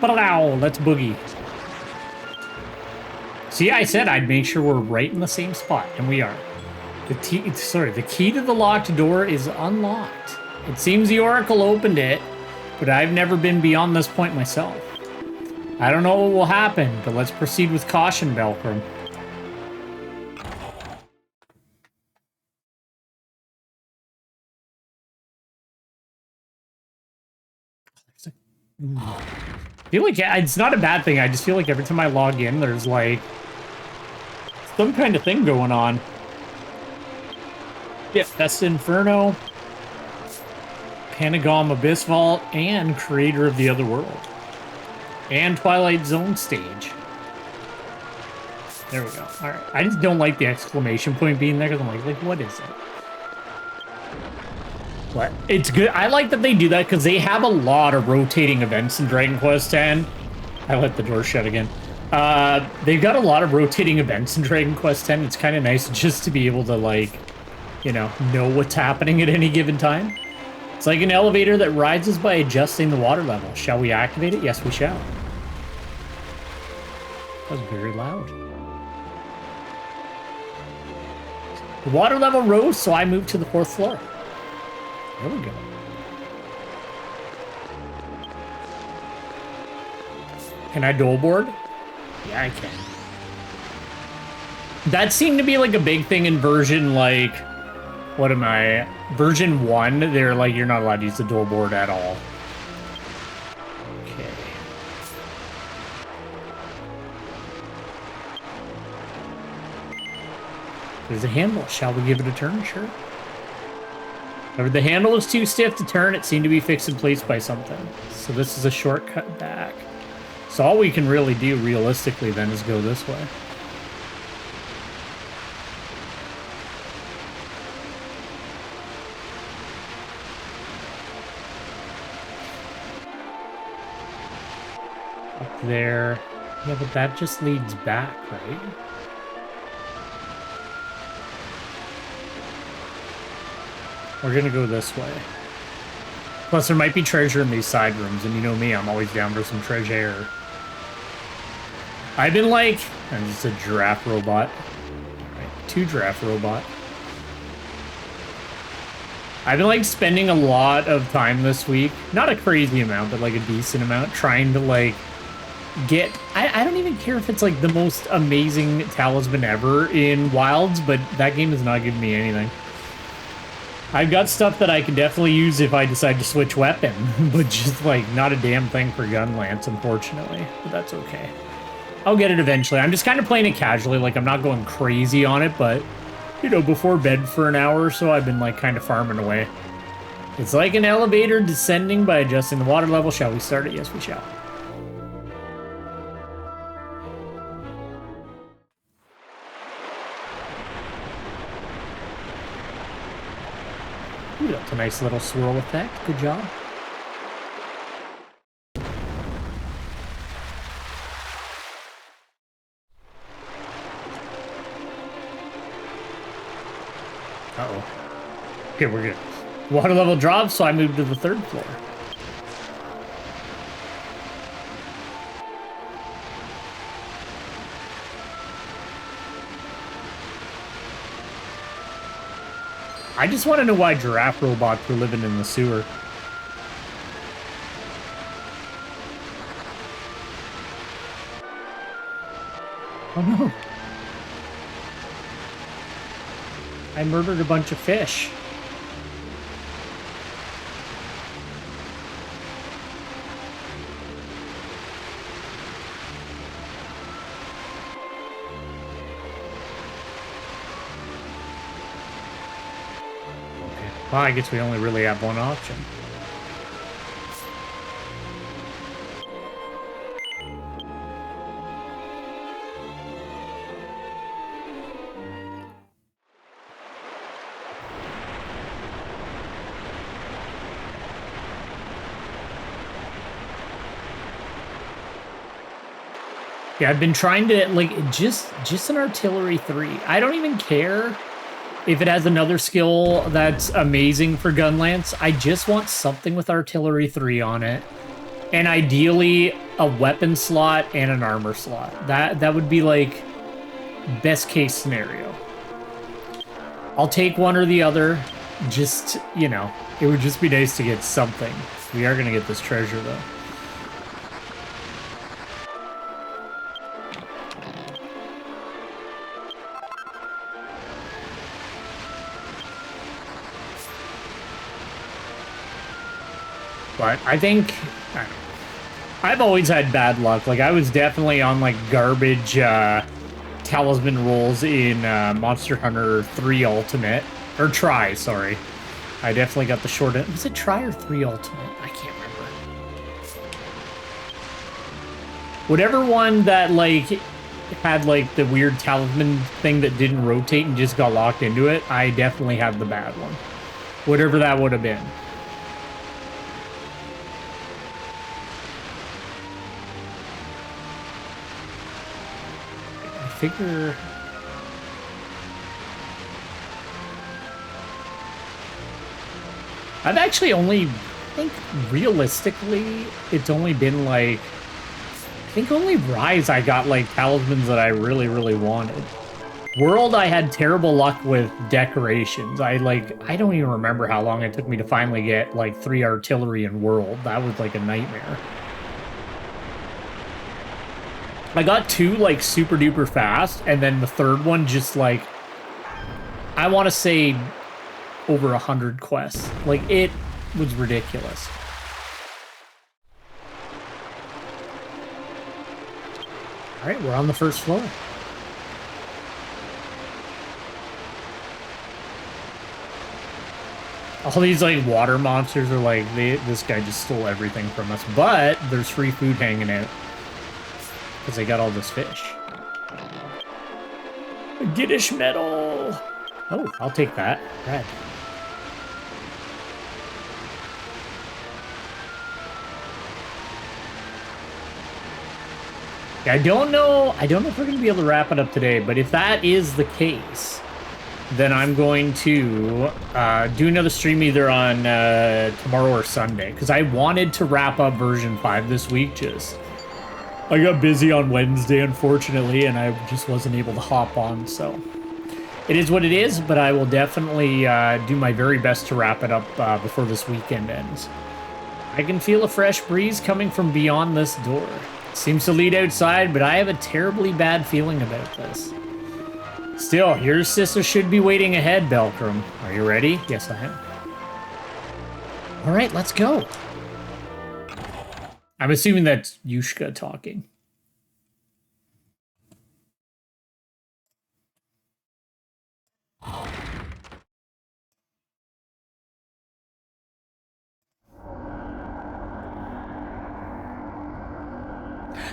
Let's boogie. See, I said I'd make sure we're right in the same spot, and we are. The key to the locked door is unlocked. It seems the Oracle opened it, but I've never been beyond this point myself. I don't know what will happen, but let's proceed with caution, Belkram. I feel like it's not a bad thing. I just feel like every time I log in, there's like some kind of thing going on. Yeah, that's Inferno, Panagom Abyss Vault, and Creator of the Other World. And Twilight Zone stage. There we go. Alright. I just don't like the exclamation point being there because I'm like, what is it? But it's good. I like that they do that because they have a lot of rotating events in Dragon Quest X. I let the door shut again. They've got a lot of rotating events in Dragon Quest X. It's kind of nice just to be able to, like, you know what's happening at any given time. It's like an elevator that rises by adjusting the water level. Shall we activate it? Yes, we shall. That was very loud. The water level rose, so I moved to the 4th floor. There we go. Can I dual board? Yeah, I can. That seemed to be like a big thing in version, like, what am I? Version 1, they're like, you're not allowed to use the dual board at all. Okay. There's a handle. Shall we give it a turn? Sure. Whenever the handle was too stiff to turn, it seemed to be fixed in place by something. So this is a shortcut back. So all we can really do, realistically, then, is go this way. Up there. Yeah, but that just leads back, right? We're gonna go this way. Plus, there might be treasure in these side rooms, and you know me, I'm always down for some treasure. I've been like... And it's a giraffe robot. Right, 2 giraffe robot. I've been like spending a lot of time this week. Not a crazy amount, but like a decent amount, trying to like get... I don't even care if it's like the most amazing talisman ever in Wilds, but that game is not giving me anything. I've got stuff that I can definitely use if I decide to switch weapon, but just, like, not a damn thing for Gunlance, unfortunately. But that's okay. I'll get it eventually. I'm just kind of playing it casually, like, I'm not going crazy on it, but, you know, before bed for an hour or so, I've been, like, kind of farming away. It's like an elevator descending by adjusting the water level. Shall we start it? Yes, we shall. Ooh, that's a nice little swirl effect. Good job. Uh-oh. Okay, we're good. Water level drops, so I moved to the 3rd floor. I just want to know why giraffe robots were living in the sewer. Oh no. I murdered a bunch of fish. Well, I guess we only really have one option. Yeah, I've been trying to, like, just an artillery 3. I don't even care if it has another skill that's amazing for Gunlance. I just want something with artillery 3 on it. And ideally, a weapon slot and an armor slot. That would be like best case scenario. I'll take one or the other. Just, you know, it would just be nice to get something. We are gonna get this treasure though. But I think I've always had bad luck. Like, I was definitely on like garbage talisman rolls in Monster Hunter 3 Ultimate. Or Try, sorry. I definitely got the short end. Was it Try or 3 Ultimate? I can't remember. Whatever one that like had like the weird talisman thing that didn't rotate and just got locked into it, I definitely had the bad one. Whatever that would have been. Figure I've actually only, I think realistically, it's only been like, I think only Rise I got like talismans that I really, really wanted. World, I had terrible luck with decorations. I don't even remember how long it took me to finally get like 3 artillery in World. That was like a nightmare. I got 2 like super duper fast, and then the third one just like, I want to say over 100 quests. Like, it was ridiculous. All right, we're on the first floor. All these like water monsters are like, this guy just stole everything from us, but there's free food hanging out. Because they got all this fish. Giddish metal! Oh, I'll take that. Red. I don't know if we're going to be able to wrap it up today, but if that is the case, then I'm going to do another stream either on tomorrow or Sunday, because I wanted to wrap up version 5 this week, just... I got busy on Wednesday, unfortunately, and I just wasn't able to hop on, so... It is what it is, but I will definitely do my very best to wrap it up before this weekend ends. I can feel a fresh breeze coming from beyond this door. Seems to lead outside, but I have a terribly bad feeling about this. Still, your sister should be waiting ahead, Belkram. Are you ready? Yes, I am. All right, let's go. I'm assuming that's Yushka talking.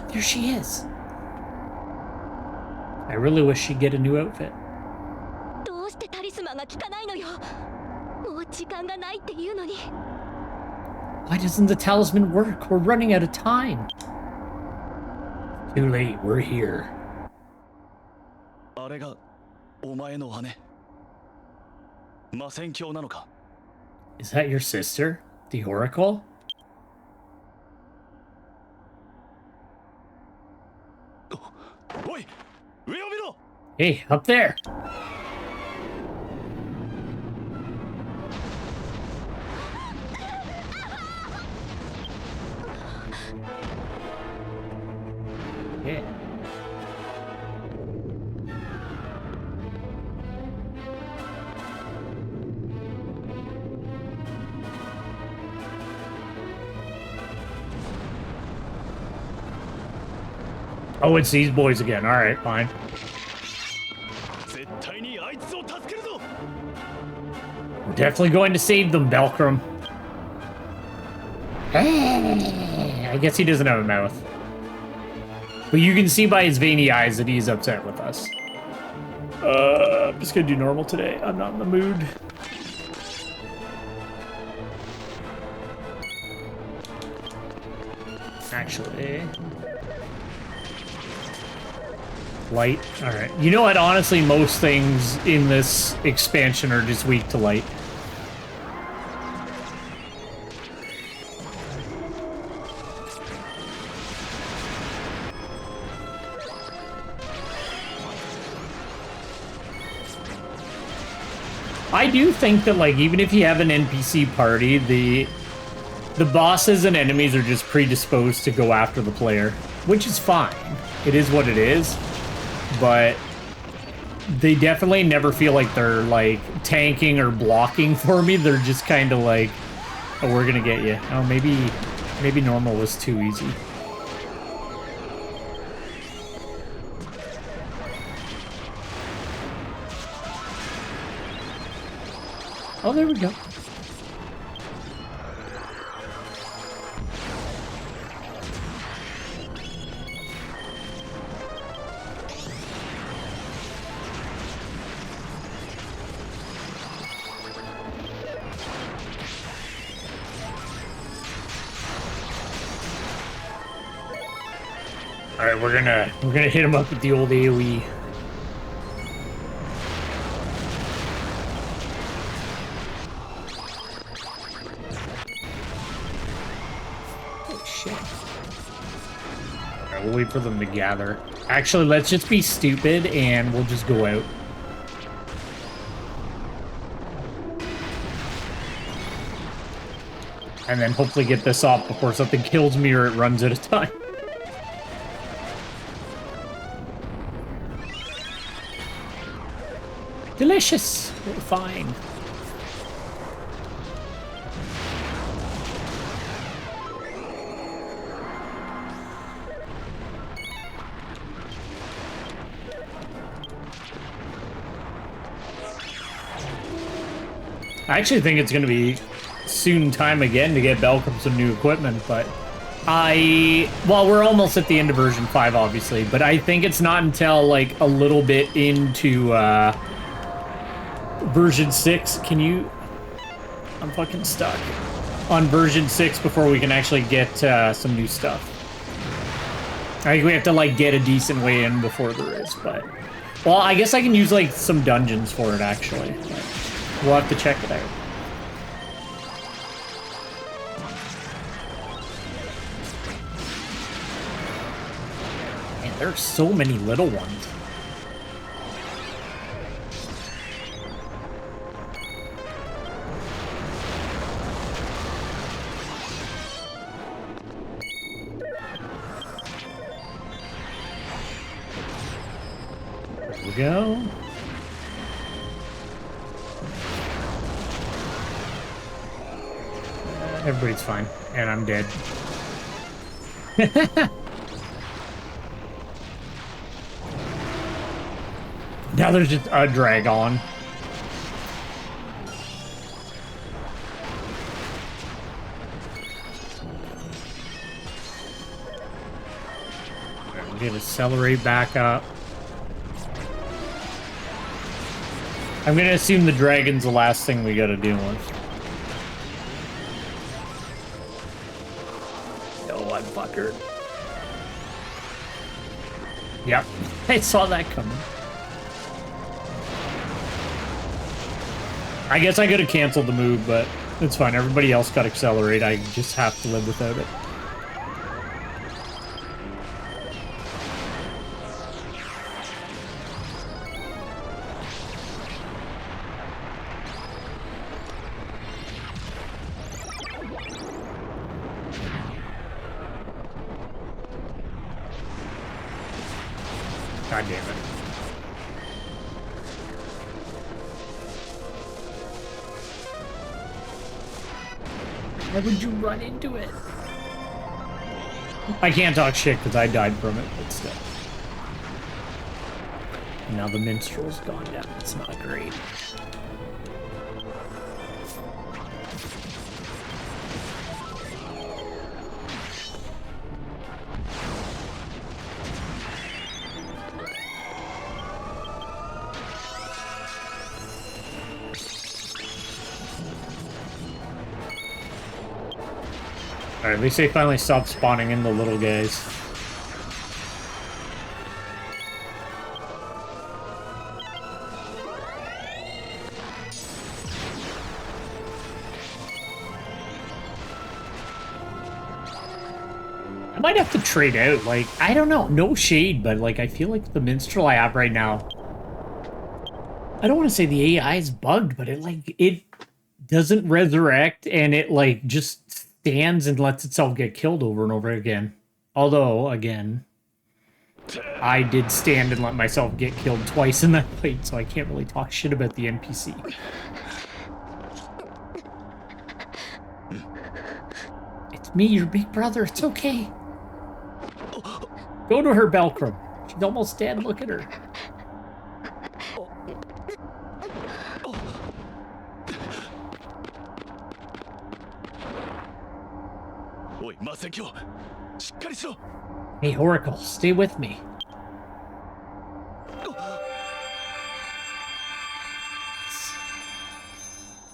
There she is. I really wish she'd get a new outfit. Why doesn't the talisman work? We're running out of time. Too late, we're here. Is that your sister? The Oracle? Hey, up there! Yeah. Oh, it's these boys again. All right, fine. We're definitely going to save them, Belkram. I guess he doesn't have a mouth. But you can see by his veiny eyes that he's upset with us. I'm just gonna do normal today. I'm not in the mood. Actually... Light. Alright. You know what? Honestly, most things in this expansion are just weak to light. I do think that, like, even if you have an NPC party, the bosses and enemies are just predisposed to go after the player, which is fine. It is what it is, but they definitely never feel like they're, like, tanking or blocking for me. They're just kind of like, oh, we're gonna get you. Oh, maybe normal was too easy. Oh, there we go. All right, we're gonna hit him up with the old AoE. We'll wait for them to gather. Actually, let's just be stupid and we'll just go out. And then hopefully get this off before something kills me or it runs out of time. Delicious. We're fine. I actually think it's going to be soon time again to get Belcom some new equipment, but well, we're almost at the end of version 5, obviously, but I think it's not until, like, a little bit into, version 6. I'm fucking stuck. On version 6 before we can actually get, some new stuff. I think we have to, like, get a decent way in before there is, but... Well, I guess I can use, like, some dungeons for it, actually. We'll have to check it out. Man, there are so many little ones. There we go. Everybody's fine, and I'm dead. Now there's just a dragon. We're gonna accelerate back up. I'm gonna assume the dragon's the last thing we gotta deal with. Fucker. Yep, I saw that coming. I guess I could have canceled the move, but it's fine. Everybody else got accelerate. I just have to live without it. God damn it. Why would you run into it? I can't talk shit because I died from it, but still. And now the minstrel's gone down. It's not great. Alright, at least they finally stopped spawning in the little guys. I might have to trade out, like, I don't know, no shade, but, like, I feel like the minstrel I have right now I don't want to say the AI is bugged, but it doesn't resurrect, and it like just stands and lets itself get killed over and over again. Although, again, I did stand and let myself get killed twice in that fight, so I can't really talk shit about the NPC. It's me, your big brother. It's okay. Go to her, Belcrum. She's almost dead. Look at her. Hey, Oracle, stay with me.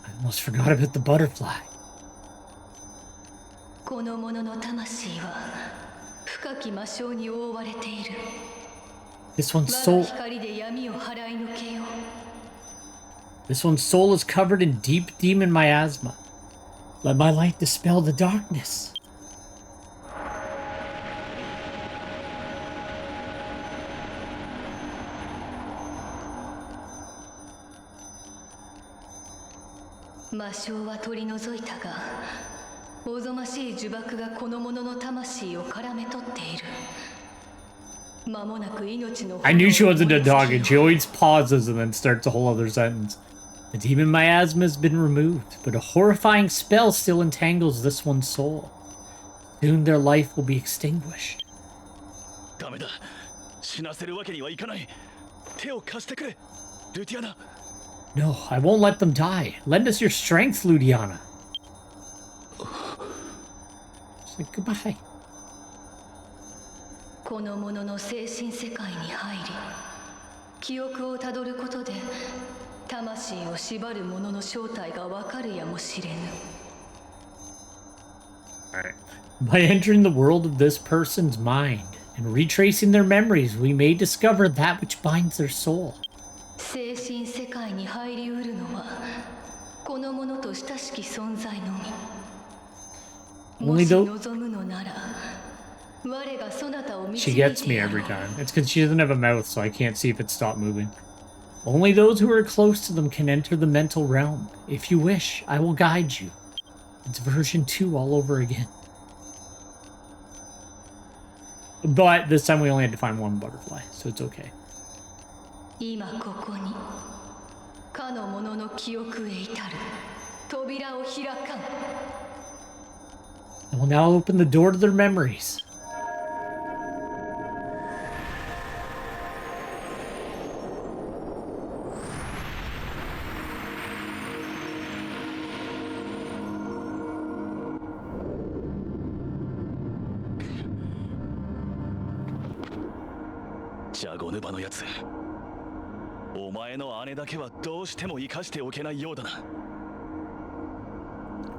I almost forgot about the butterfly. This one's soul is covered in deep demon miasma. Let my light dispel the darkness. I knew she wasn't a dog, and she always pauses and then starts a whole other sentence. The demon miasma has been removed, but a horrifying spell still entangles this one's soul. Soon their life will be extinguished. No, I won't let them die. Lend us your strength, Ludiana. Just like goodbye. Alright. By entering the world of this person's mind and retracing their memories, we may discover that which binds their soul. Only though she gets me every time. It's because she doesn't have a mouth, so I can't see if it stopped moving. Only those who are close to them can enter the mental realm. If you wish, I will guide you. It's version 2 all over again. But this time we only had to find one butterfly, so it's okay. I will now open the door to their memories.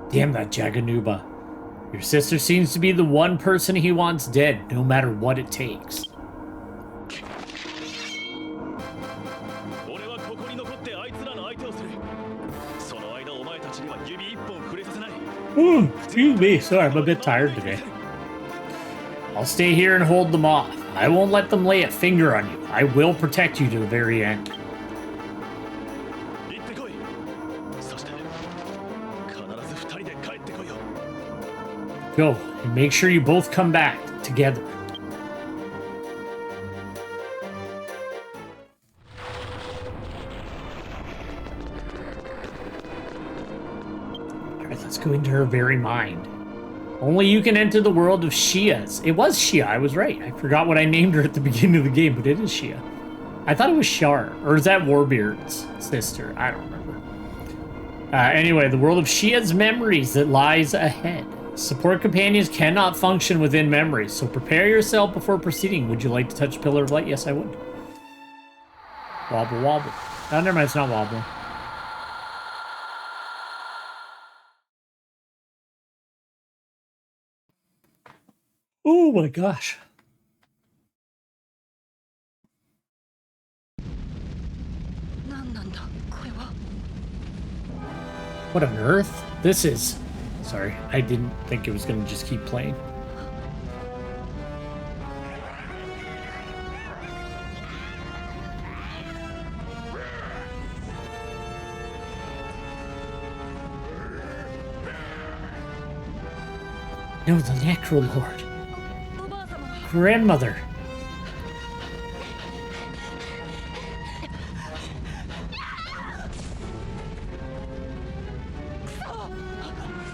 Damn that Jaganuba. Your sister seems to be the one person he wants dead, no matter what it takes. Ooh, excuse me, sorry, I'm a bit tired today. I'll stay here and hold them off. I won't let them lay a finger on you. I will protect you to the very end. Go, and make sure you both come back together. Alright, let's go into her very mind. Only you can enter the world of Shia's. It was Shia, I was right. I forgot what I named her at the beginning of the game, but it is Shia. I thought it was Shar, or is that Warbeard's sister? I don't remember. Anyway, the world of Shia's memories that lies ahead. Support companions cannot function within memories, so prepare yourself before proceeding. Would you like to touch Pillar of Light? Yes, I would. Wobble, wobble. Oh, never mind, it's not wobbling. Oh my gosh. What on earth? This is... Sorry, I didn't think it was going to just keep playing. No, the Necrolord. Grandmother.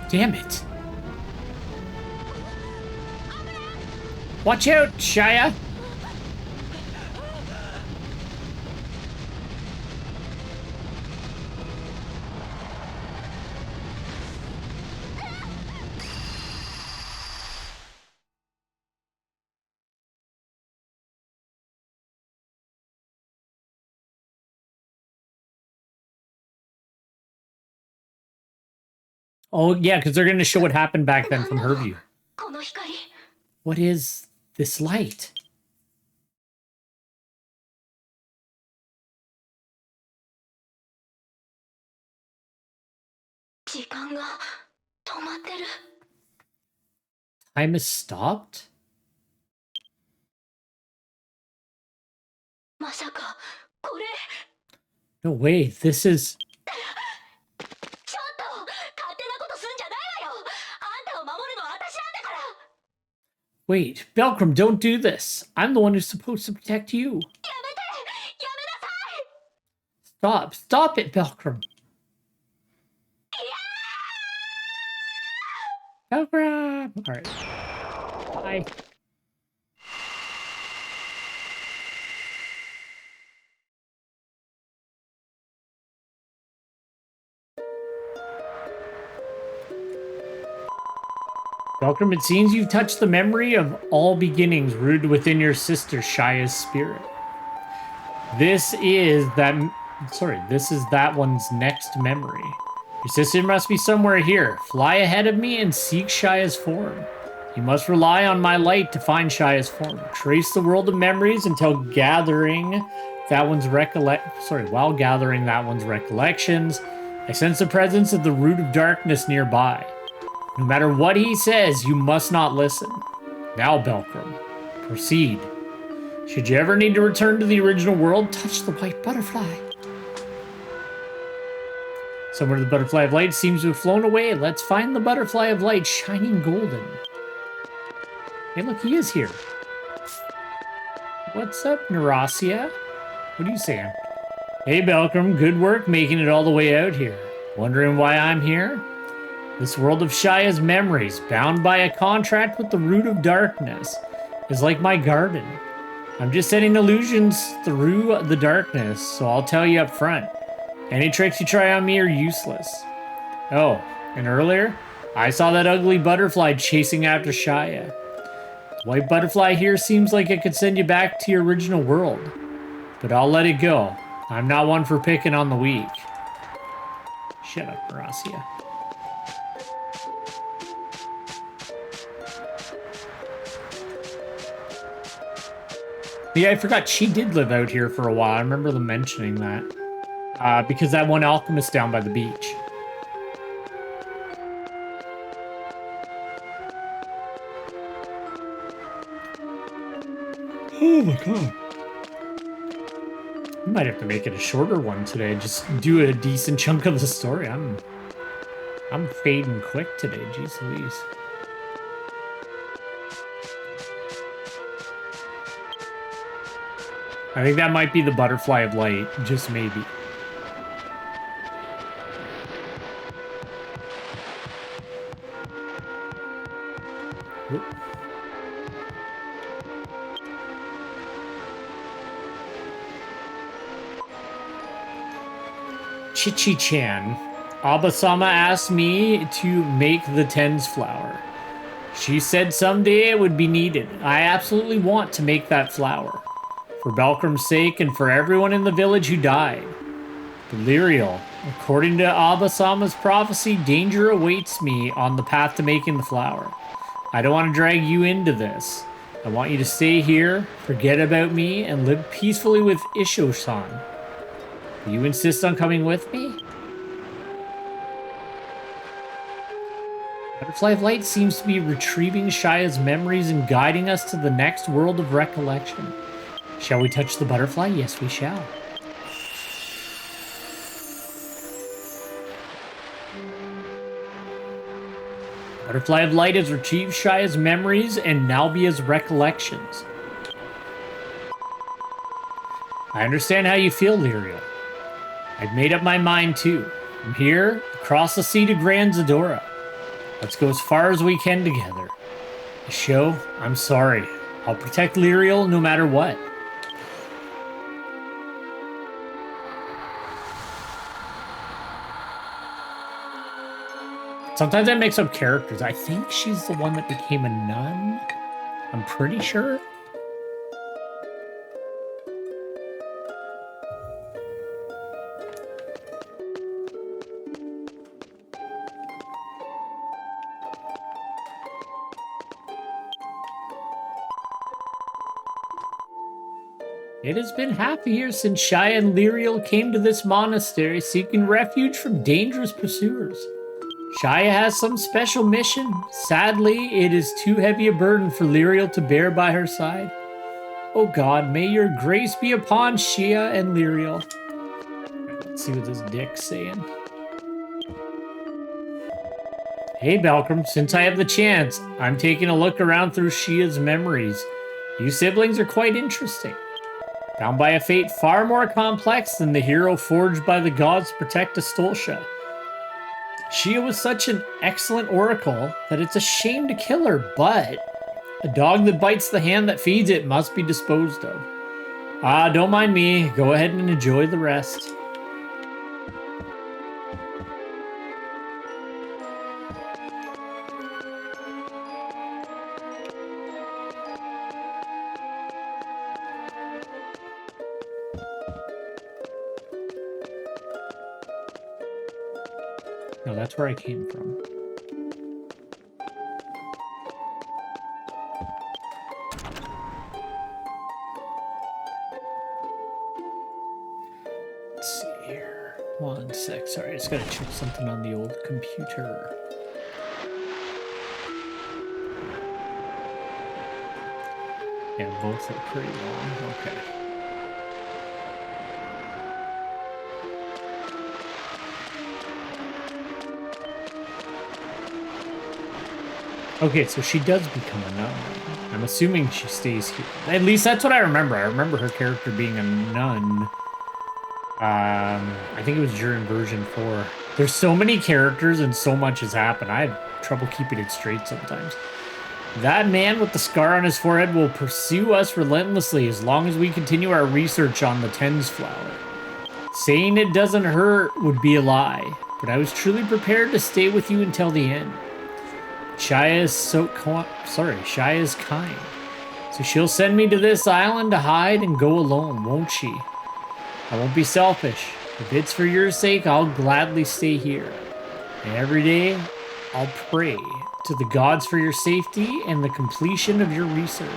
Damn it. Watch out, Shia. Oh, yeah, because they're going to show what happened back then from her view. What is this light? Time has stopped? No way, this is... Wait, Belcrum, don't do this. I'm the one who's supposed to protect you. Stop. Stop it, Belcrum. Belcrum! Alright. Bye. Belcrum, it seems you've touched the memory of all beginnings rooted within your sister Shia's spirit. This is that one's next memory. Your sister must be somewhere here. Fly ahead of me and seek Shia's form. You must rely on my light to find Shia's form. Trace the world of memories until gathering that one's while gathering that one's recollections. I sense the presence of the root of darkness nearby. No matter what he says, you must not listen. Now, Belcrum, proceed. Should you ever need to return to the original world, touch the white butterfly. Somewhere the butterfly of light seems to have flown away. Let's find the butterfly of light shining golden. Hey, look, he is here. What's up, Neurasia? What are you saying? Hey, Belcrum, good work making it all the way out here. Wondering why I'm here? This world of Shia's memories, bound by a contract with the root of darkness, is like my garden. I'm just setting illusions through the darkness, so I'll tell you up front. Any tricks you try on me are useless. Oh, and earlier, I saw that ugly butterfly chasing after Shia. The white butterfly here seems like it could send you back to your original world. But I'll let it go. I'm not one for picking on the weak. Shut up, Marasia. Yeah, I forgot she did live out here for a while. I remember them mentioning that. Because that one alchemist down by the beach. Oh my god. I might have to make it a shorter one today. Just do a decent chunk of the story. I'm fading quick today. Jeez Louise. I think that might be the butterfly of light, just maybe. Whoop. Chichi-chan. Abasama asked me to make the Tens flower. She said someday it would be needed. I absolutely want to make that flower. For Belcrum's sake and for everyone in the village who died. Delirial. According to Abasama's prophecy, danger awaits me on the path to making the flower. I don't want to drag you into this. I want you to stay here, forget about me, and live peacefully with Isho-san. Will you insist on coming with me? Butterfly of Light seems to be retrieving Shia's memories and guiding us to the next world of recollection. Shall we touch the butterfly? Yes, we shall. Butterfly of Light has retrieved Shia's memories and Nalbia's recollections. I understand how you feel, Lyriel. I've made up my mind too. From here, across the sea to Grand Zadora. Let's go as far as we can together. Sho, I'm sorry. I'll protect Lyriel no matter what. Sometimes I mix up characters. I think she's the one that became a nun. I'm pretty sure. It has been half a year since Shia and Lyriel came to this monastery seeking refuge from dangerous pursuers. Shia has some special mission. Sadly, it is too heavy a burden for Lyriel to bear by her side. Oh God, may your grace be upon Shia and Lyriel. Let's see what this dick's saying. Hey Balcom, since I have the chance, I'm taking a look around through Shia's memories. You siblings are quite interesting. Bound by a fate far more complex than the hero forged by the gods to protect Astolfia. Shia was such an excellent oracle that it's a shame to kill her, but a dog that bites the hand that feeds it must be disposed of. Don't mind me. Go ahead and enjoy the rest. No, that's where I came from. Let's see here. 1 sec. Sorry, I just gotta check something on the old computer. Yeah, both are pretty long. Okay. Okay, so she does become a nun. I'm assuming she stays here. At least that's what I remember. I remember her character being a nun. I think it was during version 4. There's so many characters and so much has happened. I have trouble keeping it straight sometimes. That man with the scar on his forehead will pursue us relentlessly as long as we continue our research on the Tens flower. Saying it doesn't hurt would be a lie, but I was truly prepared to stay with you until the end. Shia is kind. So she'll send me to this island to hide and go alone, won't she? I won't be selfish. If it's for your sake, I'll gladly stay here. And every day, I'll pray to the gods for your safety and the completion of your research.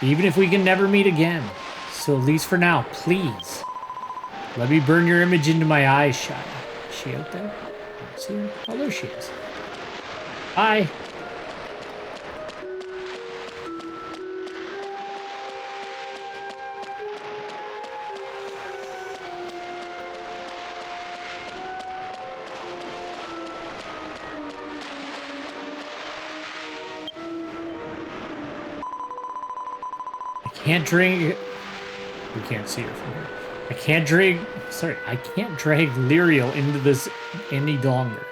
Even if we can never meet again. So at least for now, please. Let me burn your image into my eyes, Shia. Is she out there? I see her. Oh, there she is. Hi. I can't drink. We can't see her from here. I can't drag Lyriel into this any longer.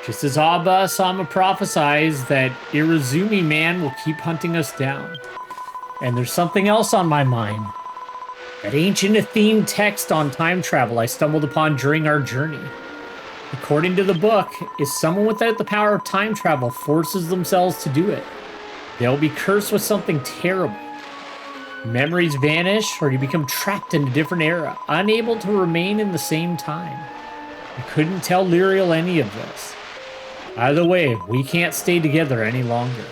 Just as Abba Sama prophesies that Irizumi man will keep hunting us down. And there's something else on my mind. That ancient Athene text on time travel I stumbled upon during our journey. According to the book, if someone without the power of time travel forces themselves to do it, they'll be cursed with something terrible. Memories vanish, or you become trapped in a different era, unable to remain in the same time. I couldn't tell Lyriel any of this. Either way, we can't stay together any longer.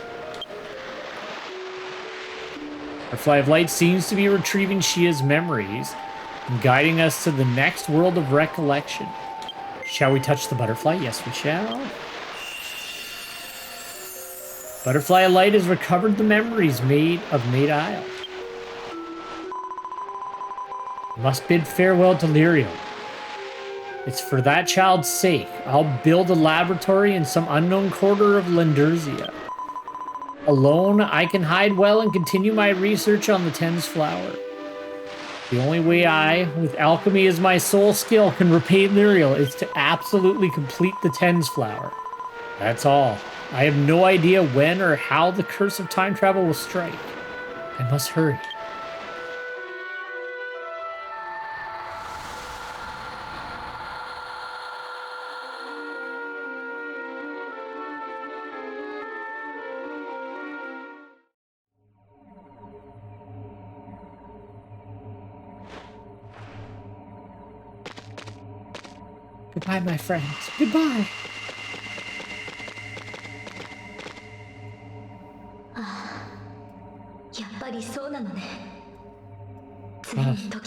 Butterfly of Light seems to be retrieving Shia's memories and guiding us to the next world of recollection. Shall we touch the butterfly? Yes, we shall. Butterfly of Light has recovered the memories made of Maid Isle. Must bid farewell to Lyriel. It's for that child's sake. I'll build a laboratory in some unknown quarter of Lindurzia. Alone, I can hide well and continue my research on the Tens flower. The only way I, with alchemy as my sole skill, can repay Lyriel is to absolutely complete the Tens flower. That's all. I have no idea when or how the curse of time travel will strike. I must hurry. Goodbye, my friends. Goodbye.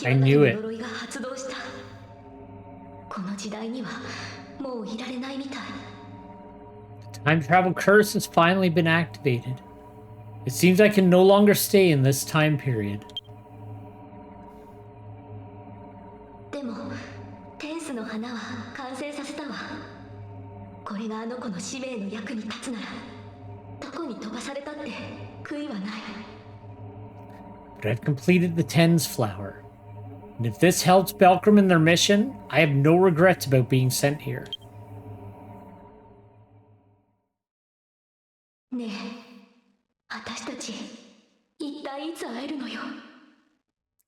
I knew it. The time travel curse has finally been activated. It seems I can no longer stay in this time period. But I've completed the Tens flower. And if this helps Belkram in their mission, I have no regrets about being sent here.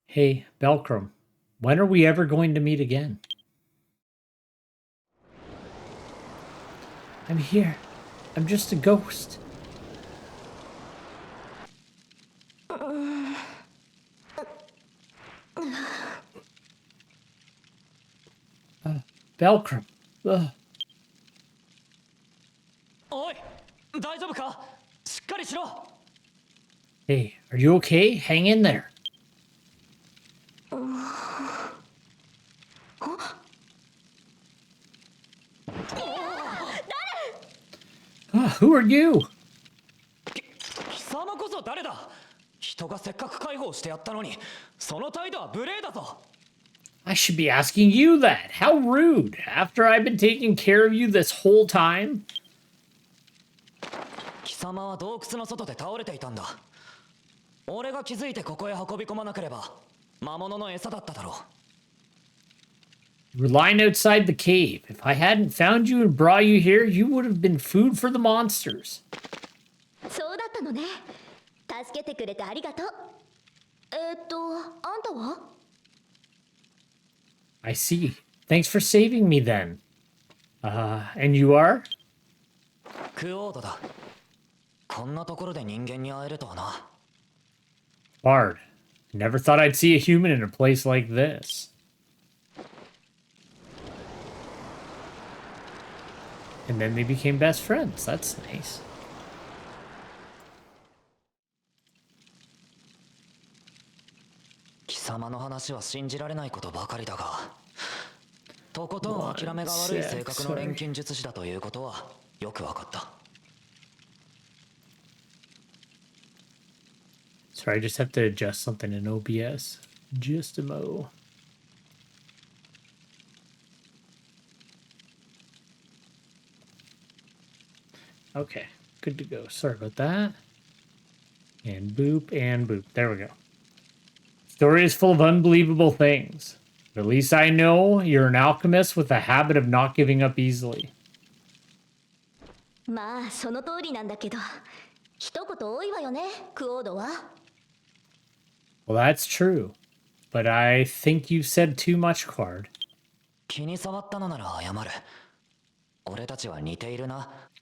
Hey, Belkram, when are we ever going to meet again? I'm here. I'm just a ghost. Belkram. Hey, are you okay? Hang in there. Who are you? I should be asking you that. How rude. After I've been taking care of you this whole time? You were lying outside the cave. If I hadn't found you and brought you here, you would have been food for the monsters. I see. Thanks for saving me then. And you are? Bard. Never thought I'd see a human in a place like this. And then they became best friends. That's nice. Sorry, I just have to adjust something in OBS. Just a mo. Okay, good to go. Sorry about that. And boop, and boop. There we go. Story is full of unbelievable things. But at least I know you're an alchemist with a habit of not giving up easily. Well, that's true. But I think you said too much, Card.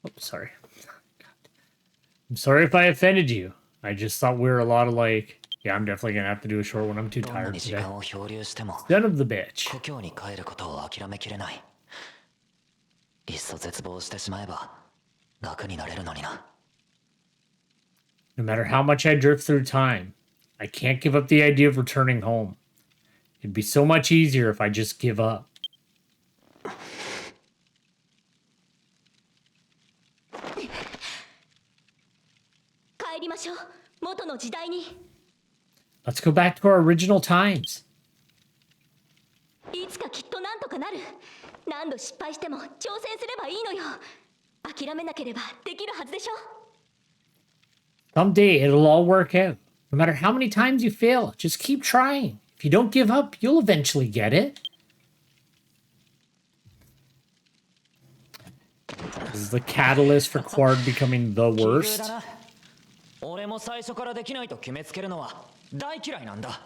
Oh, sorry. I'm sorry if I offended you. I just thought we were a lot alike. Yeah, I'm definitely gonna have to do a short one. I'm too tired today. Son of the bitch. No matter how much I drift through time, I can't give up the idea of returning home. It'd be so much easier if I just give up. Let's go back to our original times. 何度失敗しても挑戦すればいいのよ。諦めなければできるはずでしょ。 Someday it'll all work out. No matter how many times you fail, just keep trying. If you don't give up, you'll eventually get it. This is the catalyst for Quard becoming the worst. 俺も最初からできないと決めつけるのは大嫌いなんだ。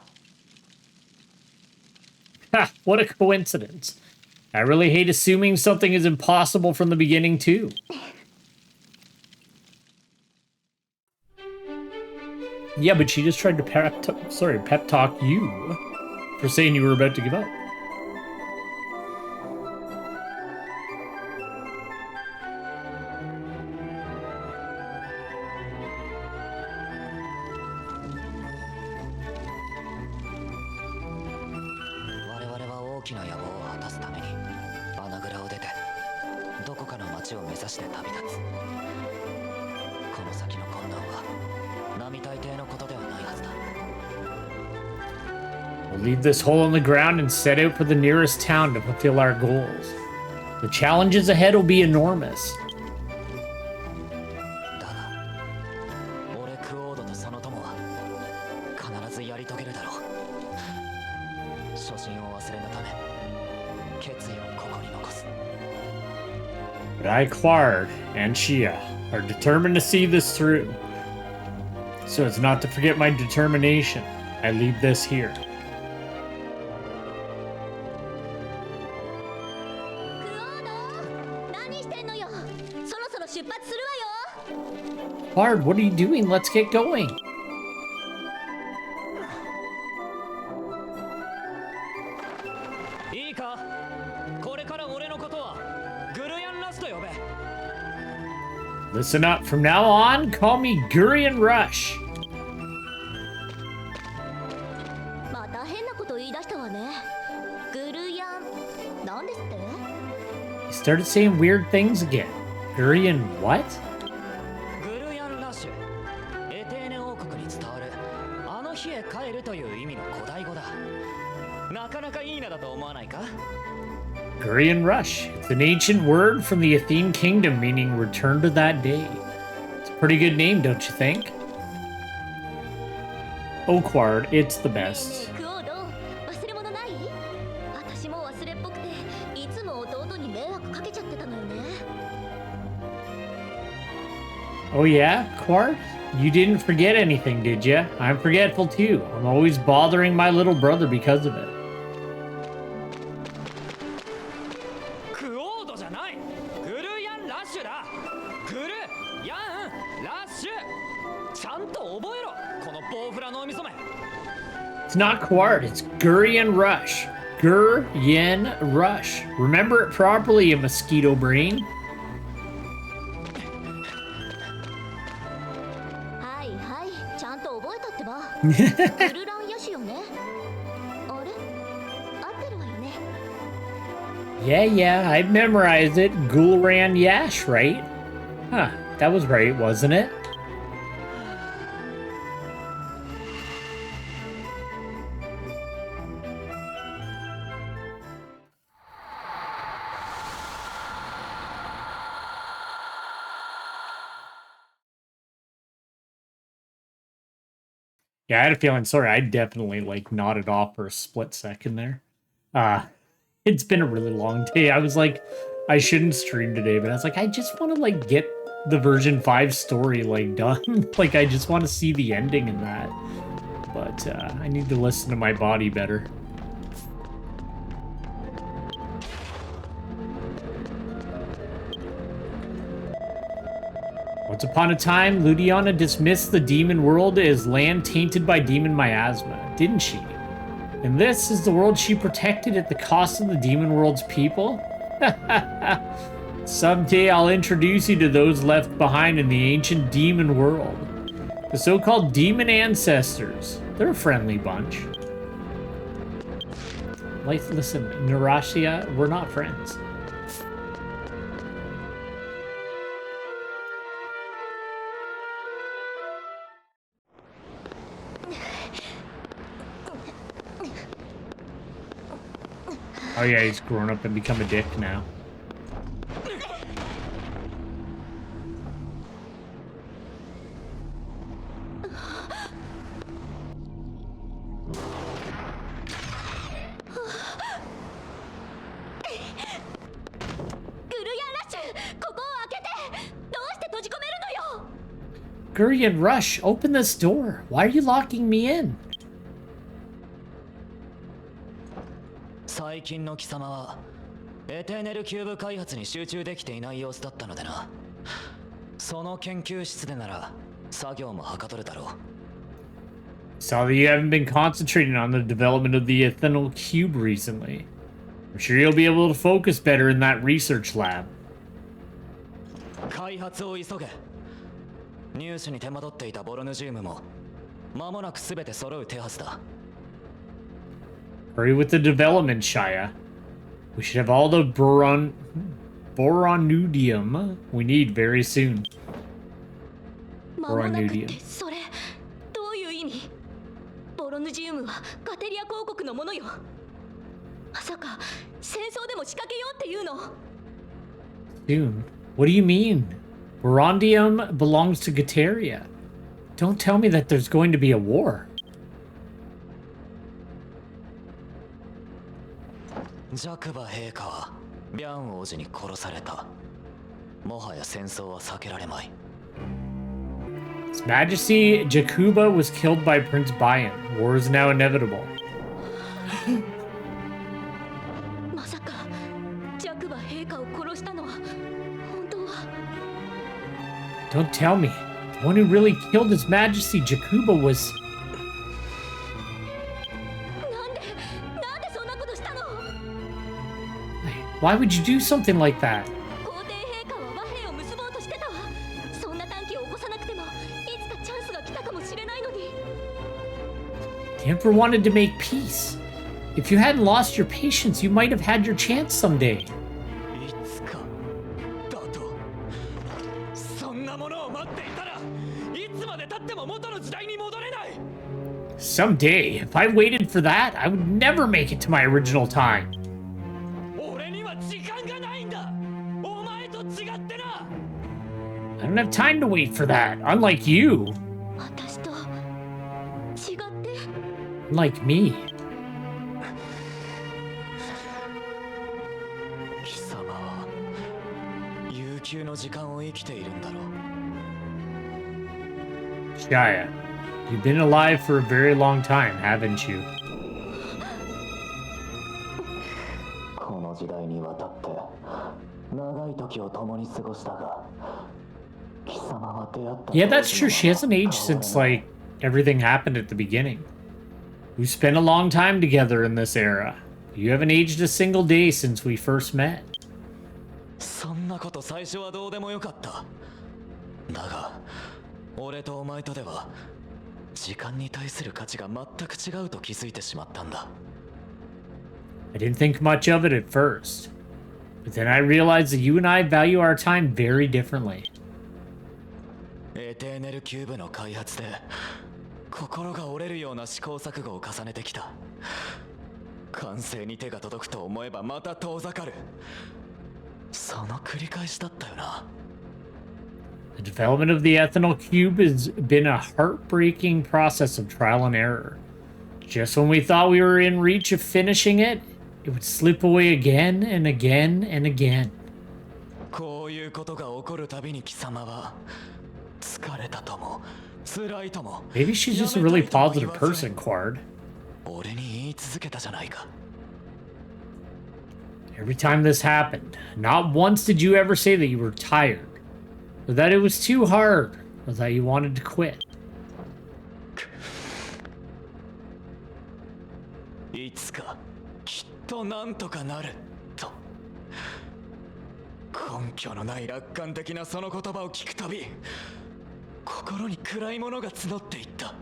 Ha, what a coincidence. I really hate assuming something is impossible from the beginning, too. Yeah, but she just tried to pep talk you for saying you were about to give up. We'll leave this hole in the ground and set out for the nearest town to fulfill our goals. The challenges ahead will be enormous. But I, Quard, and Shia are determined to see this through. So as not to forget my determination, I leave this here. Quard, what are you doing? Let's get going. Listen up, from now on, call me Gurian Rush. He started saying weird things again. Gurian what? Gurian Rush. It's an ancient word from the Athene Kingdom meaning return to that day. It's a pretty good name, don't you think? Oh, Quard, it's the best. Oh yeah, Quard? You didn't forget anything, did ya? I'm forgetful too. I'm always bothering my little brother because of it. It's not Quard, it's Gurian Rush. Gurian Rush. Remember it properly, you mosquito brain. Yeah, I memorized it. Gulran Yash, right? Huh, that was right, wasn't it? Yeah, I had a feeling, sorry, I definitely, like, nodded off for a split second there. It's been a really long day. I was like, I shouldn't stream today, but I was like, I just want to, like, get the version 5 story, like, done. Like, I just want to see the ending in that. But, I need to listen to my body better. Once upon a time, Ludiana dismissed the demon world as land tainted by demon miasma, didn't she? And this is the world she protected at the cost of the demon world's people? Someday I'll introduce you to those left behind in the ancient demon world. The so-called demon ancestors. They're a friendly bunch. Like, listen, Narashia, we're not friends. Oh yeah, he's grown up and become a dick now. Gurian Rush, open this door. Why are you locking me in? 最近の貴様はエテーネルキューブ開発に集中できていない様子だったのでな。その研究室でなら作業もはかどるだろう。 Saw that you haven't been concentrating on the development of the ethanol cube recently. I'm sure you'll be able to focus better in that research lab. 開発を急げ。入手に手間取っていたボロヌジウムも間もなくすべて揃う手はずだ。 Hurry with the development, Shia. We should have all the boronudium we need very soon. 間もなくってそれどういう意味？ボロヌジウムはガテリア公国のものよ。まさか戦争でも仕掛けようっていうの？ Soon? What do you mean? Borondium belongs to Gateria. Don't tell me that there's going to be a war. ジャクバ陛下はビャン王子に殺された。もはや戦争は避けられまい。 His Majesty Jakuba was killed by Prince Bayan. War is now inevitable. まさかジャクバ陛下を殺したのは本当は？ Don't tell me. The one who really killed His Majesty Jakuba was... なんでそんなことしたの？ Why would you do something like that? 皇帝陛下は和平を結ぼうとしてたわ。そんな短期を起こさなくてもいつかチャンスが来たかもしれないのに。 The Emperor wanted to make peace. If you hadn't lost your patience, you might have had your chance someday. いつかだと。そんなものを待っていたらいつまで経っても元の時代に戻れない。 Someday, if I waited for that, I would never make it to my original time. 俺には時間がないんだ。お前と違ってな。 I don't have time to wait for that, unlike you. 私と違って？ Unlike me. 貴様は悠久の時間を生きているんだろう。 Shia, you've been alive for a very long time, haven't you? この時代にわたって長い時を共に過ごしたが、貴様は出会った。 Yeah, that's true. She hasn't aged since, like, everything happened at the beginning. We spent a long time together in this era. You haven't aged a single day since we first met. そんなこと最初はどうでもよかった。だが、俺とお前とでは時間に対する価値が全く違うと気づいてしまったんだ。 I didn't think much of it at first. But then I realized that you and I value our time very differently. エテーネルキューブの開発で心が折れるような試行錯誤を重ねてきた。完成に手が届くと思えばまた遠ざかる。その繰り返しだったよな。 The development of the ethanol cube has been a heartbreaking process of trial and error. Just when we thought we were in reach of finishing it, it would slip away again and again and again. こういうことが起こるたびに貴様は疲れたとも辛いとも。 Maybe she's just a really positive person, Quard. 俺に言い続けたじゃないか。 Every time this happened, not once did you ever say that you were tired, or that it was too hard, or that you wanted to quit. いつかきっとなんとかなると。根拠のない楽観的なその言葉を聞くたび、心に暗いものが募っていった。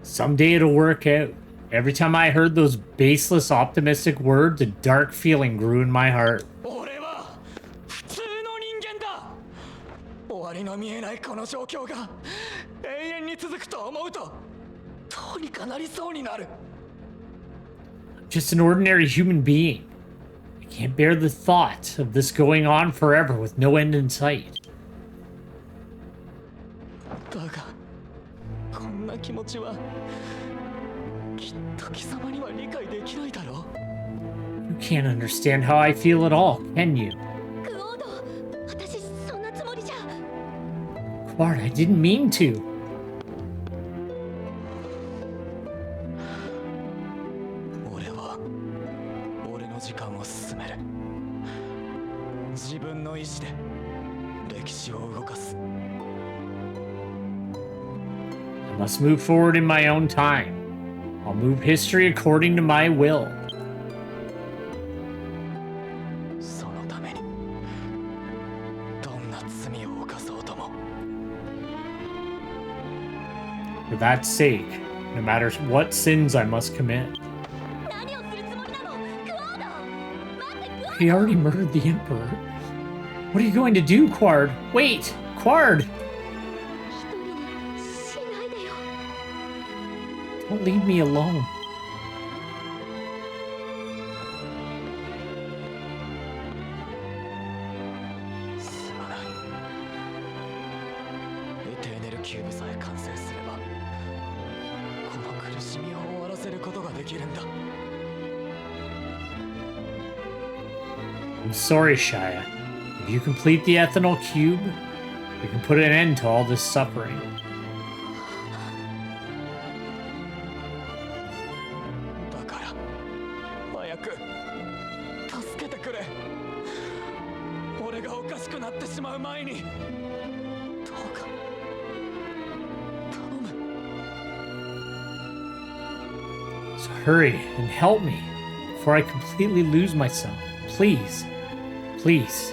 Someday it'll work out. Every time I heard those baseless optimistic words, a dark feeling grew in my heart. 俺は普通の人間だ。終わりの見えないこの状況が永遠に続くと思うとどうにかなりそうになる。Just an ordinary human being. I can't bear the thought of this going on forever with no end in sight. だがこんな気持ちはきっと貴様には理解できないだろう。 You can't understand how I feel at all, can you? クオード、私そんなつもりじゃ。 Bart, I didn't mean to. 俺は俺の時間を進める。自分の意志で歴史を動かす。 I must move forward in my own time. I'll move history according to my will. そのためにどんな罪を犯そうとも。 For that sake, no matter what sins I must commit. 何をするつもりなの？クオード！待って、クオード！ He already murdered the Emperor. What are you going to do, Quard? Wait, Quard! 一人にしないでよ。 Don't leave me alone. すまない。エテーネルキューブさえ完成すればこの苦しみを終わらせることができるんだ。 I'm sorry, Shia. If you complete the ethanol cube, we can put an end to all this suffering. だから早く助けてくれ。俺がおかしくなってしまう前にどうか頼む。 So hurry and help me before I completely lose myself. Please. Please.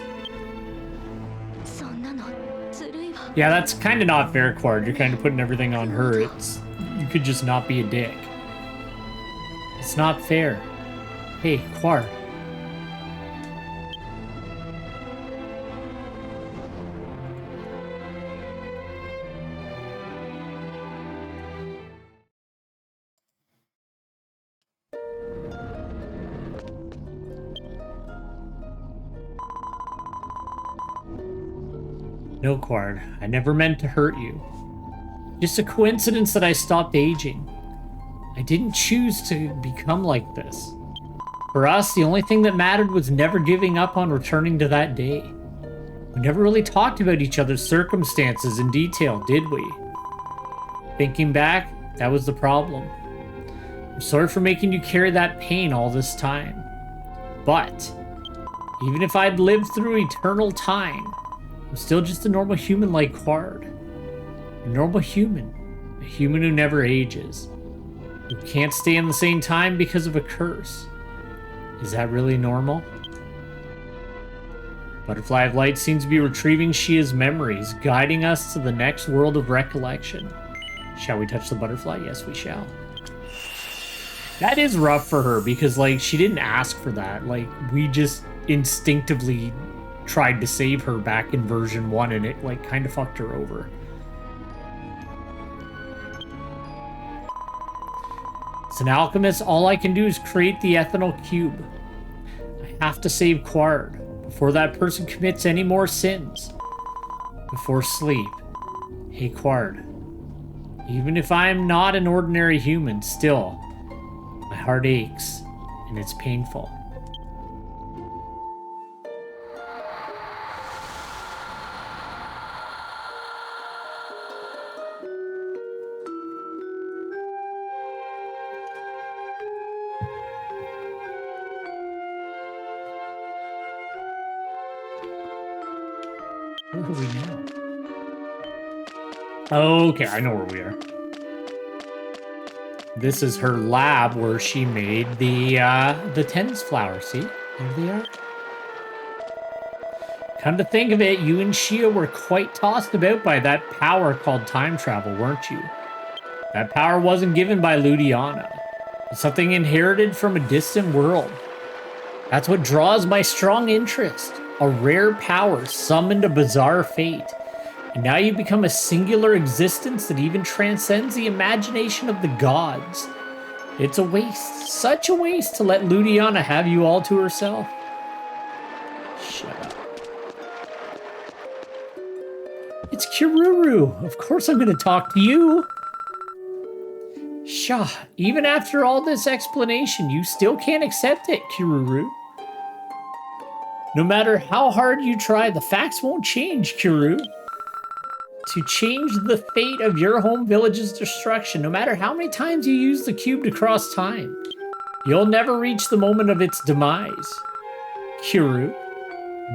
そんなのずるいわ。 Yeah, that's kind of not fair, Quard. You're kind of putting everything on her. You could just not be a dick. It's not fair. Hey, Quard. No, Quard. I never meant to hurt you. Just a coincidence that I stopped aging. I didn't choose to become like this. For us, the only thing that mattered was never giving up on returning to that day. We never really talked about each other's circumstances in detail, did we? Thinking back, that was the problem. I'm sorry for making you carry that pain all this time. But, even if I'd lived through eternal time, I'm still just a normal human like Quard. A normal human. A human who never ages. Who can't stay in the same time because of a curse. Is that really normal? Butterfly of Light seems to be retrieving Shia's memories, guiding us to the next world of recollection. Shall we touch the butterfly? Yes, we shall. That is rough for her because, like, she didn't ask for that. Like, we just instinctively tried to save her back in version 1 and it, like, kind of fucked her over. As an alchemist, all I can do is create the ethanol cube. I have to save Quard before that person commits any more sins. Before sleep. Hey, Quard. Even if I am not an ordinary human, still, my heart aches, and it's painful. Where are we now? Okay, I know where we are. This is her lab where she made the TENS flower. See? There they are. Come to think of it, you and Shia were quite tossed about by that power called time travel, weren't you? That power wasn't given by Ludiana. It's something inherited from a distant world. That's what draws my strong interest. A rare power summoned a bizarre fate. And now you become a singular existence that even transcends the imagination of the gods. It's a waste. Such a waste to let Ludiana have you all to herself. Shut up. It's Kiruru. Of course I'm going to talk to you. Shah, even after all this explanation, you still can't accept it, Kiruru. No matter how hard you try, the facts won't change, Kiruru. To change the fate of your home village's destruction, no matter how many times you use the cube to cross time, you'll never reach the moment of its demise. Kiruru.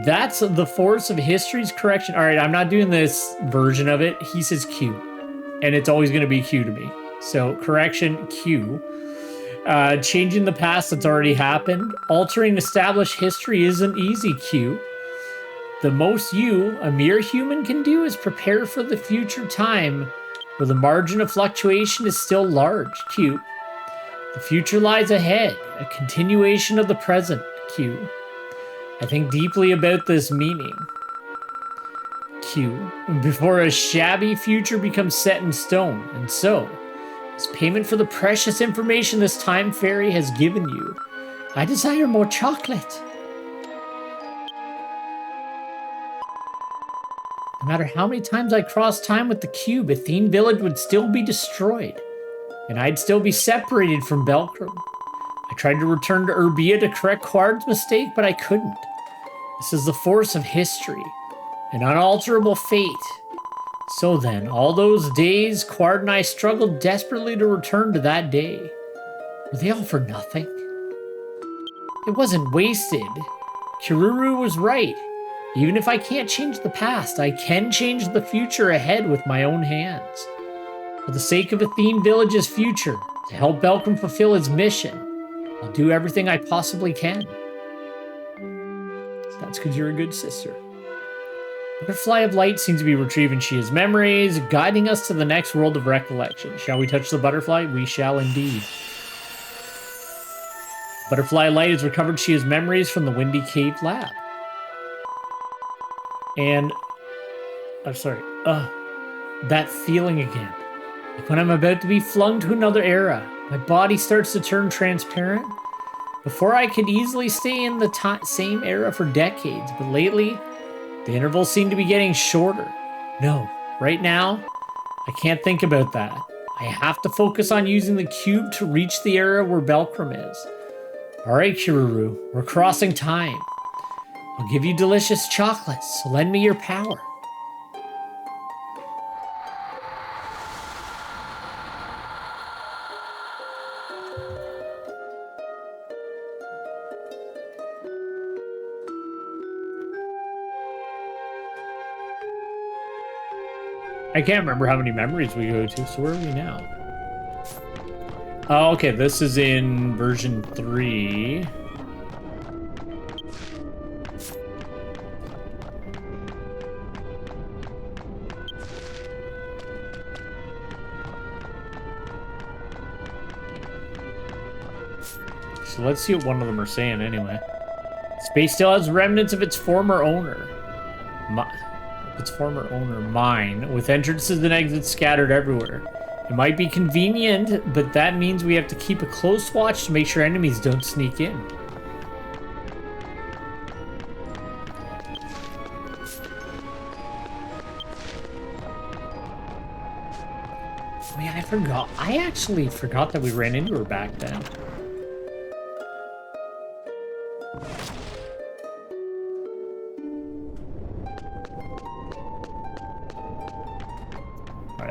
That's the force of history's correction. All right, I'm not doing this version of it. He says Q, and it's always going to be Q to me. So, correction, Q. Changing the past that's already happened. Altering established history isn't easy, Q. The most you, a mere human, can do is prepare for the future time where the margin of fluctuation is still large, Q. The future lies ahead, a continuation of the present, Q. I think deeply about this meaning, Q, before a shabby future becomes set in stone, and so, as payment for the precious information this time fairy has given you, I desire more chocolate. No matter how many times I crossed time with the cube, Athene Village would still be destroyed, and I'd still be separated from Belkram. I tried to return to Urbia to correct Quard's mistake, but I couldn't. This is the force of history, an unalterable fate. So then, all those days, Quard and I struggled desperately to return to that day. Were they all for nothing? It wasn't wasted. Kiruru was right. Even if I can't change the past, I can change the future ahead with my own hands. For the sake of Athene Village's future, to help Belkram fulfill his mission, I'll do everything I possibly can. That's because you're a good sister. Butterfly of Light seems to be retrieving Shia's memories, guiding us to the next world of recollection. Shall we touch the butterfly? We shall indeed. Butterfly Light has recovered Shia's memories from the Windy Cave lab. And, I'm sorry, that feeling again. Like when I'm about to be flung to another era, my body starts to turn transparent. Before I could easily stay in the same era for decades, but lately, the intervals seem to be getting shorter. No, right now, I can't think about that. I have to focus on using the cube to reach the era where Belkram is. Alright, Kiruru, we're crossing time. I'll give you delicious chocolates, so lend me your power. I can't remember how many memories we go to, so where are we now? Oh, okay, this is in version 3. So let's see what one of them are saying anyway. Space still has remnants of its former owner. Mine, with entrances and exits scattered everywhere. It might be convenient, but that means we have to keep a close watch to make sure enemies don't sneak in. Oh yeah, I forgot. I actually forgot that we ran into her back then.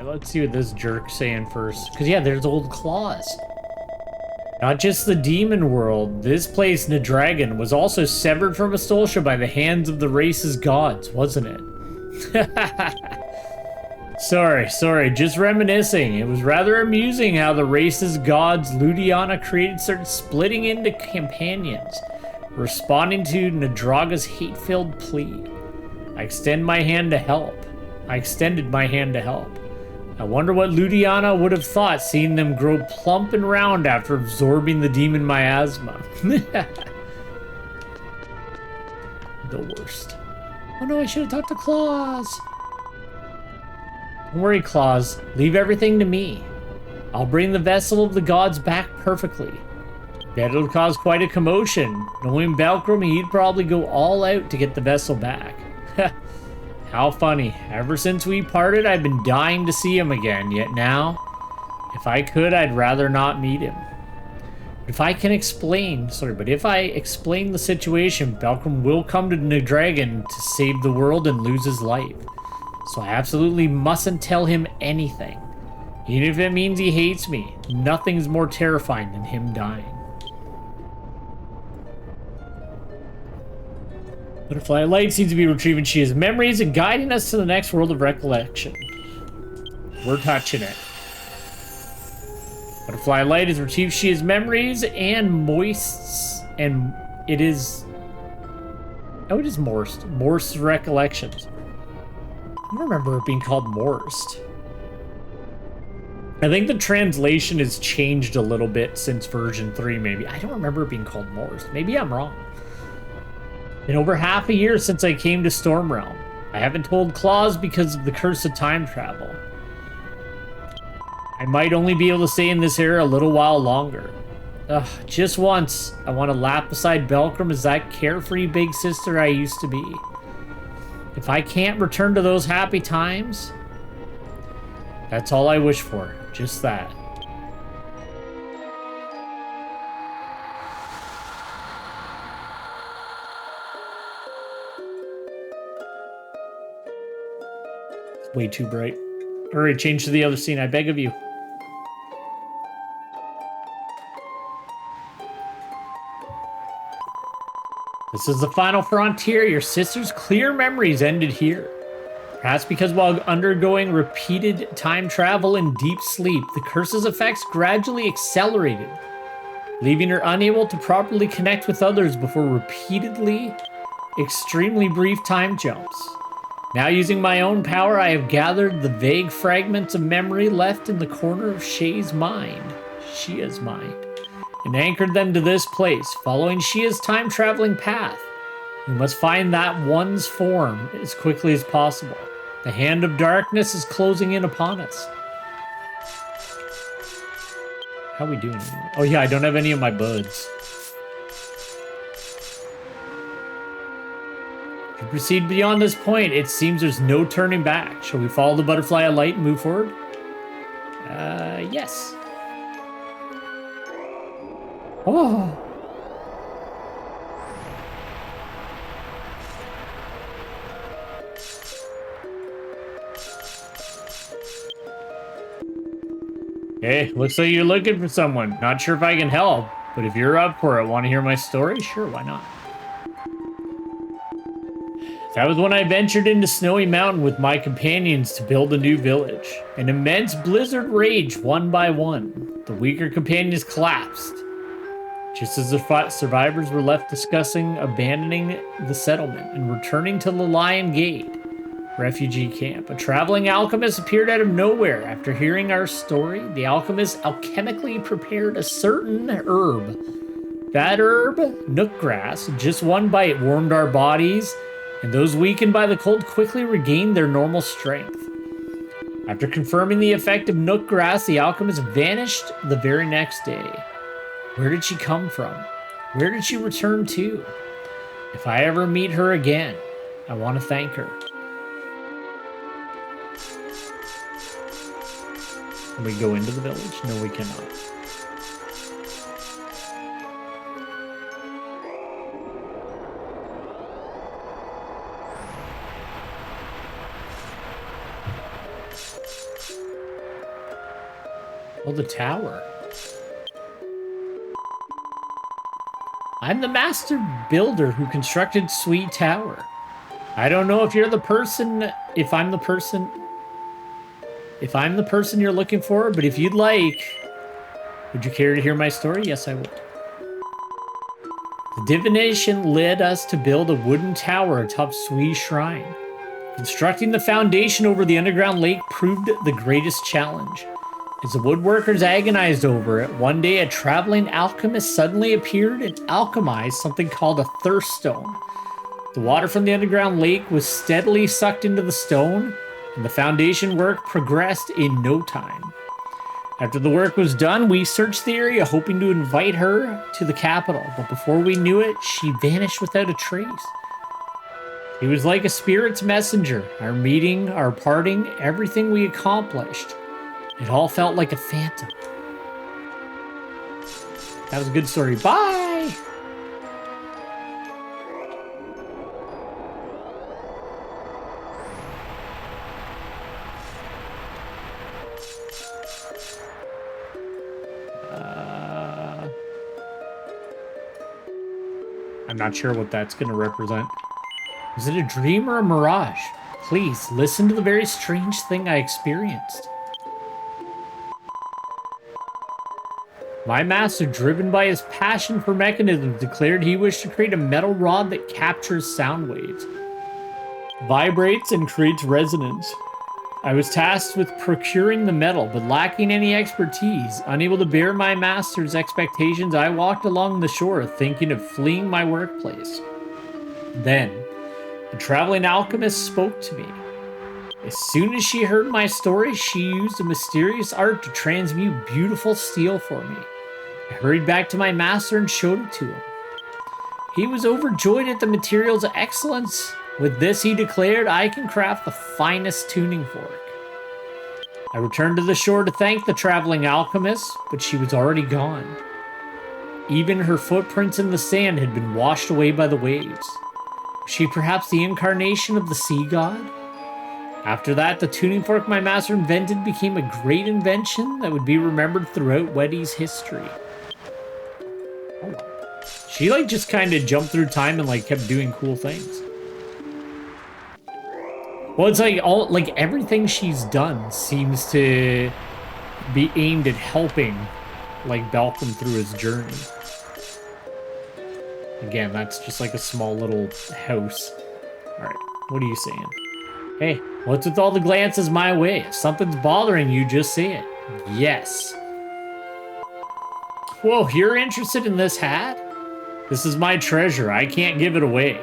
Let's see what this jerk's saying first. Because, yeah, there's old claws. Not just the demon world. This place, Nadragon, was also severed from Astolfia by the hands of the race's gods, wasn't it? Sorry, just reminiscing. It was rather amusing how the race's gods Ludiana created started splitting into companions, responding to Nadraga's hate-filled plea. I extended my hand to help. I wonder what Ludiana would have thought seeing them grow plump and round after absorbing the demon miasma. The worst. Oh no, I should have talked to Claus. Don't worry, Claus. Leave everything to me. I'll bring the vessel of the gods back perfectly. Bet it'll cause quite a commotion. Knowing Belkram, he'd probably go all out to get the vessel back. How funny. Ever since we parted, I've been dying to see him again, yet now, if I could, I'd rather not meet him. If I explain the situation, Belkram will come to the dragon to save the world and lose his life. So I absolutely mustn't tell him anything. Even if it means he hates me, nothing's more terrifying than him dying. Butterfly Light seems to be retrieving Shia's memories and guiding us to the next world of recollection. We're touching it. Butterfly Light has retrieved Shia's memories and moists, and it is... Oh, it is Morst. Morst's recollections. I don't remember it being called Morst. I think the translation has changed a little bit since version 3, maybe. I don't remember it being called Morst. Maybe I'm wrong. Been over half a year since I came to Storm Realm. I haven't told Claus because of the curse of time travel. I might only be able to stay in this era a little while longer. Ugh, just once, I want to lap beside Belkram as that carefree big sister I used to be. If I can't return to those happy times, that's all I wish for. Just that. It's way too bright. Hurry, change to the other scene, I beg of you. This is the final frontier. Your sister's clear memories ended here. Perhaps because while undergoing repeated time travel and deep sleep, the curse's effects gradually accelerated, leaving her unable to properly connect with others before repeatedly, extremely brief time jumps. Now using my own power, I have gathered the vague fragments of memory left in the corner of Shia's mind, and anchored them to this place, following Shia's time-traveling path. We must find that one's form as quickly as possible. The hand of darkness is closing in upon us. How are we doing? Oh yeah, I don't have any of my buds. To proceed beyond this point, it seems there's no turning back. Shall we follow the butterfly of light and move forward? Yes. Oh. Hey, looks like you're looking for someone. Not sure if I can help, but if you're up for it, want to hear my story? Sure, why not? That was when I ventured into Snowy Mountain with my companions to build a new village. An immense blizzard raged one by one. The weaker companions collapsed. Just as the survivors were left discussing abandoning the settlement and returning to the Lion Gate refugee camp, a traveling alchemist appeared out of nowhere. After hearing our story, the alchemist alchemically prepared a certain herb. That herb, nook grass, just one bite warmed our bodies, and those weakened by the cold quickly regained their normal strength. After confirming the effect of nook grass, the alchemist vanished the very next day. Where did she come from? Where did she return to? If I ever meet her again, I want to thank her. Can we go into the village? No, we cannot. Oh, the tower. I'm the master builder who constructed Sweet Tower. I don't know if you're the person, if I'm the person you're looking for, but if you'd like, would you care to hear my story? Yes, I would. The divination led us to build a wooden tower atop Sui Shrine. Constructing the foundation over the underground lake proved the greatest challenge. As the woodworkers agonized over it, one day a traveling alchemist suddenly appeared and alchemized something called a thirst stone. The water from the underground lake was steadily sucked into the stone, and the foundation work progressed in no time. After the work was done, we searched the area hoping to invite her to the capital, but before we knew it, she vanished without a trace. She was like a spirit's messenger. Our meeting, our parting, everything we accomplished. It all felt like a phantom. That was a good story. Bye! I'm not sure what that's going to represent. Is it a dream or a mirage? Please, listen to the very strange thing I experienced. My master, driven by his passion for mechanisms, declared he wished to create a metal rod that captures sound waves, vibrates, and creates resonance. I was tasked with procuring the metal, but lacking any expertise. Unable to bear my master's expectations, I walked along the shore, thinking of fleeing my workplace. Then, the traveling alchemist spoke to me. As soon as she heard my story, she used a mysterious art to transmute beautiful steel for me. I hurried back to my master and showed it to him. He was overjoyed at the material's excellence. With this, he declared, I can craft the finest tuning fork. I returned to the shore to thank the traveling alchemist, but she was already gone. Even her footprints in the sand had been washed away by the waves. Was she perhaps the incarnation of the sea god? After that, the tuning fork my master invented became a great invention that would be remembered throughout Weddy's history. She just kind of jumped through time and kept doing cool things. Well, it's everything she's done seems to be aimed at helping Balcom through his journey. Again, that's just a small little house. Alright, what are you saying? Hey, what's with all the glances my way? If something's bothering you, just say it. Yes. Whoa, you're interested in this hat? This is my treasure. I can't give it away.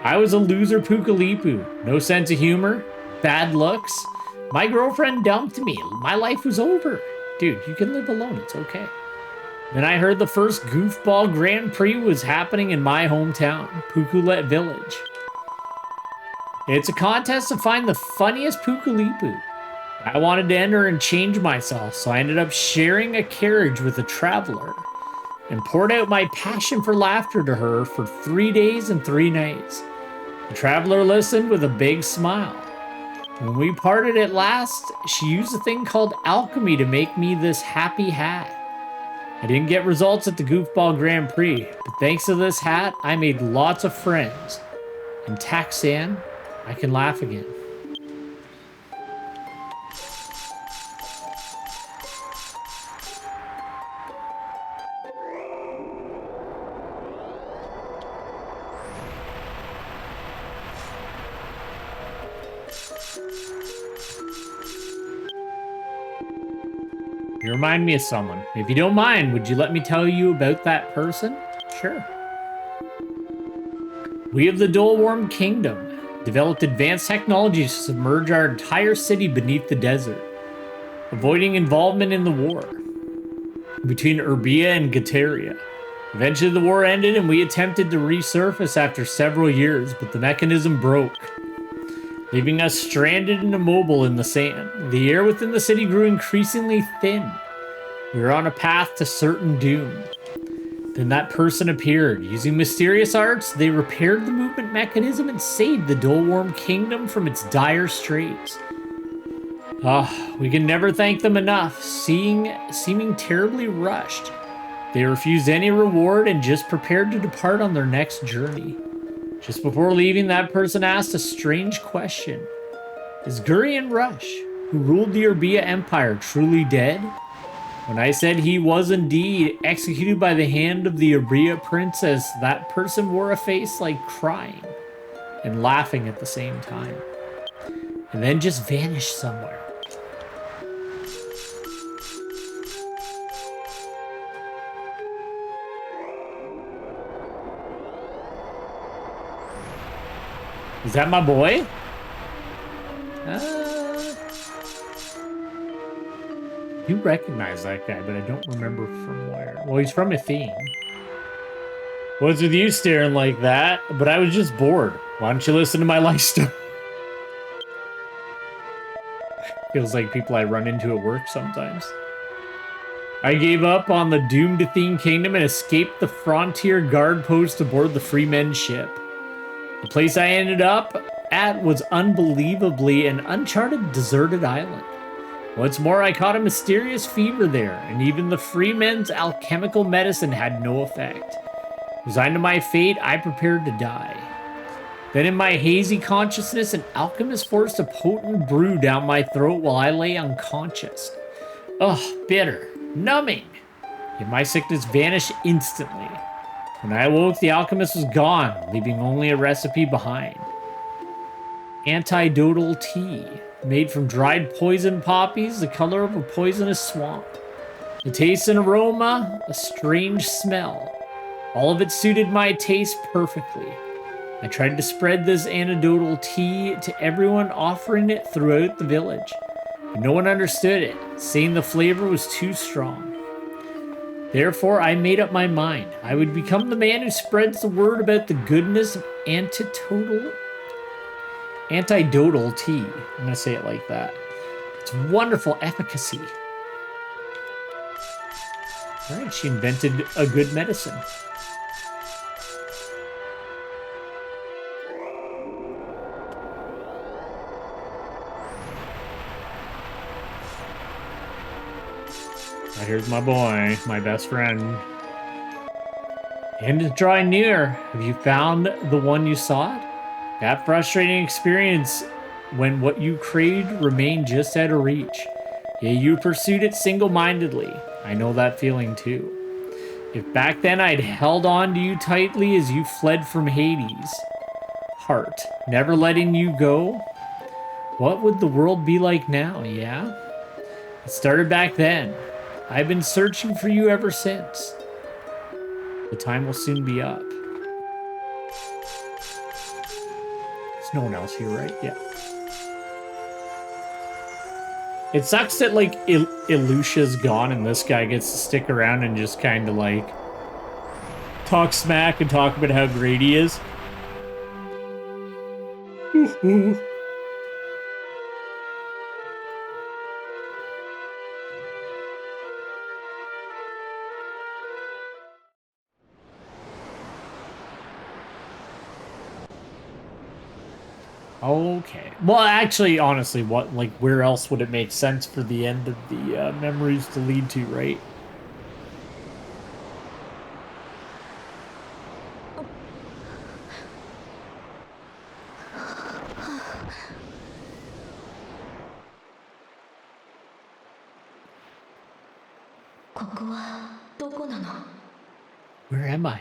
I was a loser Pukalipu. No sense of humor. Bad looks. My girlfriend dumped me. My life was over. Dude, you can live alone. It's okay. Then I heard the first goofball Grand Prix was happening in my hometown, Pukulet Village. It's a contest to find the funniest Pukalipu. I wanted to enter and change myself, so I ended up sharing a carriage with a traveler and poured out my passion for laughter to her for 3 days and 3 nights. The traveler listened with a big smile. When we parted at last, she used a thing called alchemy to make me this happy hat. I didn't get results at the Goofball Grand Prix, but thanks to this hat, I made lots of friends. And Taxan, I can laugh again. You remind me of someone. If you don't mind, would you let me tell you about that person? Sure. We of the Dual-Worm Kingdom developed advanced technologies to submerge our entire city beneath the desert, avoiding involvement in the war between Urbia and Gataria. Eventually the war ended and we attempted to resurface after several years, but the mechanism broke, leaving us stranded and immobile in the sand. The air within the city grew increasingly thin. We were on a path to certain doom. Then that person appeared. Using mysterious arts, they repaired the movement mechanism and saved the Dual-Worm Kingdom from its dire straits. We can never thank them enough. Seeming terribly rushed, they refused any reward and just prepared to depart on their next journey. Just before leaving, that person asked a strange question. Is Gurion Rush, who ruled the Urbia Empire, truly dead? When I said he was indeed executed by the hand of the Urbia princess, that person wore a face like crying and laughing at the same time, and then just vanished somewhere. Is that my boy? do recognize that guy, but I don't remember from where. Well, he's from Athene. What's with you staring like that? But I was just bored. Why don't you listen to my life story? Feels like people I run into at work sometimes. I gave up on the doomed Athene kingdom and escaped the frontier guard post aboard the Freemen ship. The place I ended up at was unbelievably an uncharted, deserted island. What's more, I caught a mysterious fever there, and even the Freemen's alchemical medicine had no effect. Resigned to my fate, I prepared to die. Then in my hazy consciousness, an alchemist forced a potent brew down my throat while I lay unconscious. Ugh, bitter, numbing. Yet my sickness vanished instantly. When I awoke, the alchemist was gone, leaving only a recipe behind. Antidotal tea, made from dried poison poppies, the color of a poisonous swamp. The taste and aroma, a strange smell. All of it suited my taste perfectly. I tried to spread this antidotal tea to everyone, offering it throughout the village. But no one understood it, saying the flavor was too strong. Therefore, I made up my mind. I would become the man who spreads the word about the goodness of antidotal tea. I'm going to say it like that. It's wonderful efficacy. All right, she invented a good medicine. Right, here's my boy, my best friend. And it's drawing near. Have you found the one you sought? That frustrating experience when what you craved remained just out of reach. Yeah, you pursued it single-mindedly. I know that feeling too. If back then I'd held on to you tightly as you fled from Hades, heart, never letting you go, what would the world be like now, yeah? It started back then. I've been searching for you ever since. The time will soon be up. There's no one else here, right? Yeah. It sucks that, like, Ilusha's gone and this guy gets to stick around and just kind of, like, talk smack and talk about how great he is. Okay. Well, actually, honestly, where else would it make sense for the end of the memories to lead to, right? Where am I?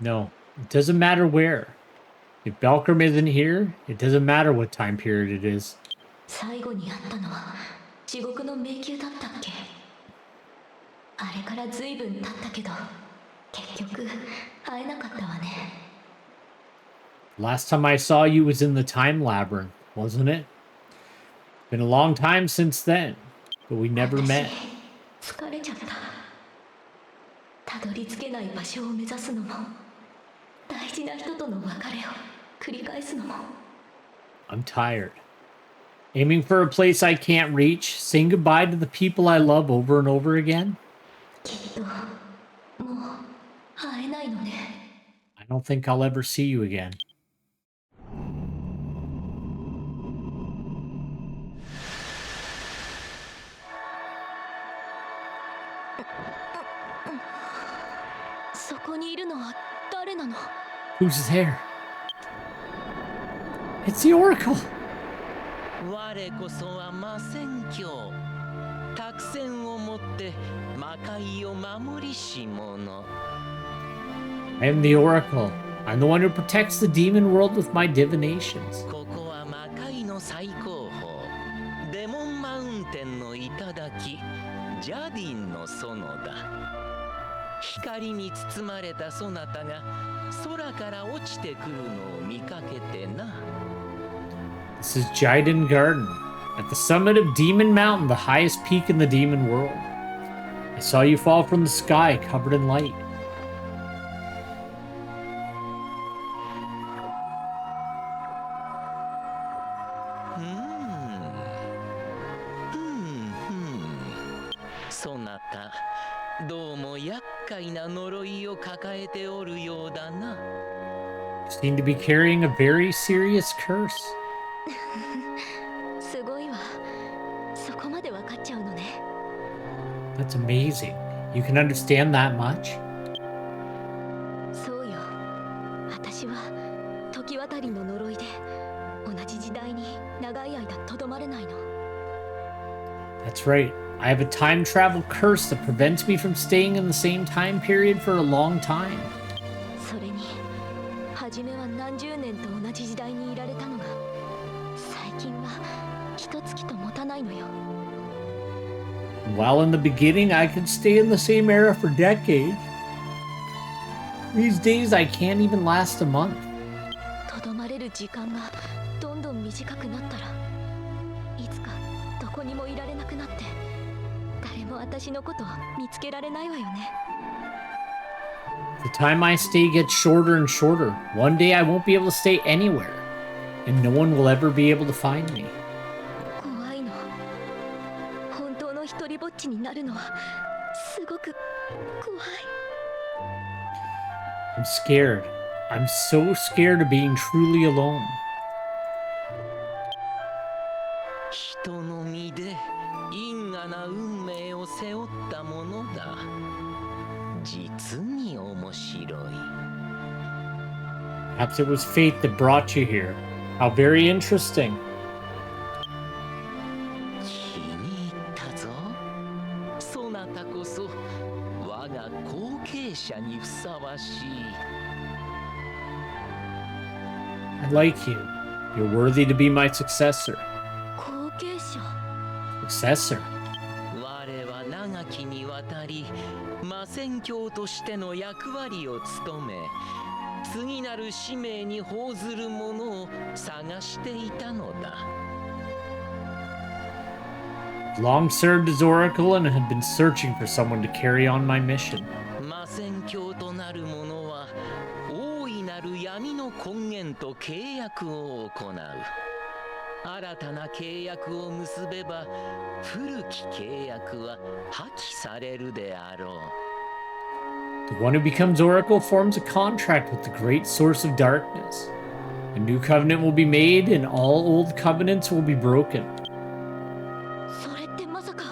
No, it doesn't matter where. If Belkram isn't here, it doesn't matter what time period it is. Last time I saw you was in the time labyrinth, wasn't it? Been a long time since then, but we never met. I'm tired. Aiming for a place I can't reach, saying goodbye to the people I love over and over again. I don't think I'll ever see you again. Who's there? It's the Oracle! I am the Oracle. I'm the one who protects the demon world with my divinations. 空から落ちてくるのを見かけてな。 This is Jiden Garden, at the summit of Demon Mountain, the highest peak in the demon world. I saw you fall from the sky, covered in light. Sonata, どうも厄介な呪いを抱えておるようだな。 You seem to be carrying a very serious curse. すごいわ。そこまでわかっちゃうのね。 That's amazing. You can understand that much? そうよ。私は時渡りの呪いで同じ時代に長い間とどまれないの。 That's right. I have a time travel curse that prevents me from staying in the same time period for a long time. それに初めは何十年と同じ時代にいられたのが最近は一月と持たないのよ。 While in the beginning I could stay in the same era for decades, these days I can't even last a month. とどまれる時間がどんどん短くなったらいつかどこにもいられなくなって誰も私のことを見つけられないわよね。 The time I stay gets shorter and shorter. One day I won't be able to stay anywhere, and no one will ever be able to find me. 怖いの。本当の一人ぼっちになるのはすごく怖い。 I'm scared. I'm so scared of being truly alone. 人の身で因果な運命を背負ったものだ。実に面白い。 Perhaps it was fate that brought you here. How very interesting. 気に入ったぞ。そなたこそ我が後継者にふさわしい。 I like you. You're worthy to be my successor. 後継者。 Successor? 我は長きにわたり魔戦教としての役割を務め、次なる使命に報ずる者を探していたのだ。 Long served as Oracle and had been searching for someone to carry on my mission. 魔戦教となる者は大いなる闇の根源と契約を行う。新たな契約を結べば古き契約は破棄されるであろう。 The one who becomes Oracle forms a contract with the great source of darkness. A new covenant will be made, and all old covenants will be broken. それってまさか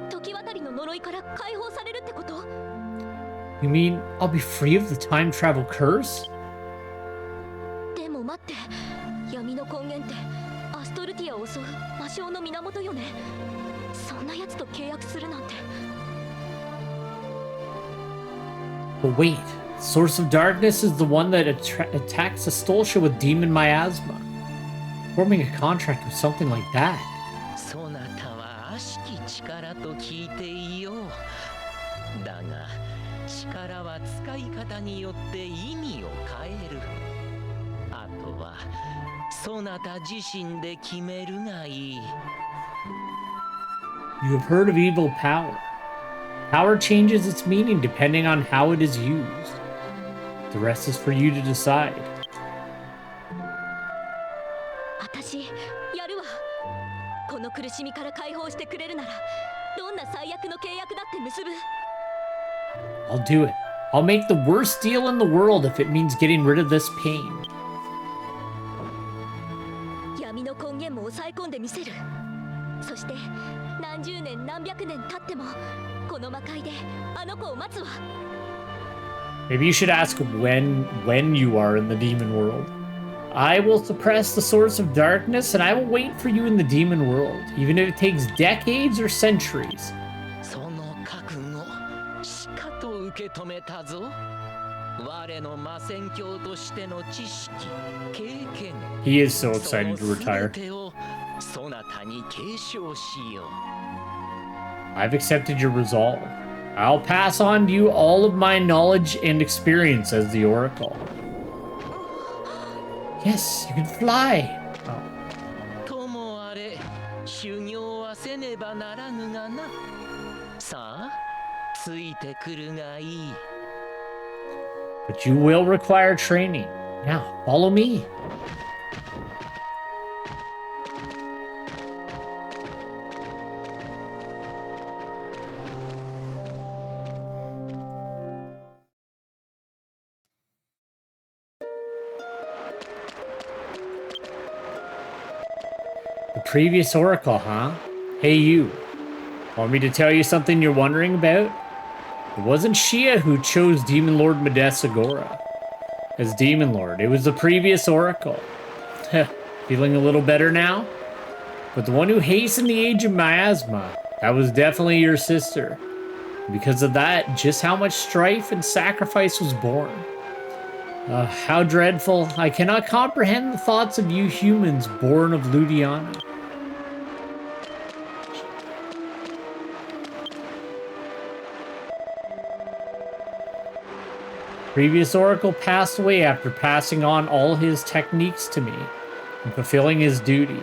時渡りの呪いから解放されるってこと？ You mean I'll be free of the time travel curse? でも待って、闇の根源ってアストルティアを襲う魔性の源よね。そんなやつと契約するなんて。 But wait, the source of darkness is the one that attacks Astoltia with demon miasma. Forming a contract with something like that. そなたは悪しき力と聞いていよう。だが力は使い方によって意味を変える。あとはそなた自身で決めるがいい。 You have heard of evil power. Power changes its meaning depending on how it is used. The rest is for you to decide. 私やるわ。この苦しみから解放してくれるならどんな最悪の契約だって結ぶ。 I'll do it. I'll make the worst deal in the world if it means getting rid of this pain. 闇の根源も抑え込んでみせる。そして何十年何百年経ってもこの魔界であの子を待つわ。 Maybe you should ask when you are in the demon world. I will suppress the source of darkness and I will wait for you in the demon world, even if it takes decades or centuries. その覚悟しかと受け止めたぞ。我の魔戦教としての知識経験 He is so excited to その retire. 全てをそなたに継承しよう。 I've accepted your resolve. I'll pass on to you all of my knowledge and experience as the Oracle. Yes, you can fly. Oh. ともあれ修行はせねばならぬがな。さあついてくるがいい。 But you will require training. Now, follow me. The previous oracle, huh? Hey, you. Want me to tell you something you're wondering about? It wasn't Shia who chose Demon Lord Medesagora as Demon Lord. It was the previous oracle. Feeling a little better now? But the one who hastened the age of miasma, that was definitely your sister. Because of that, just how much strife and sacrifice was born. How dreadful. I cannot comprehend the thoughts of you humans born of Ludiana. Previous Oracle passed away after passing on all his techniques to me and fulfilling his duty.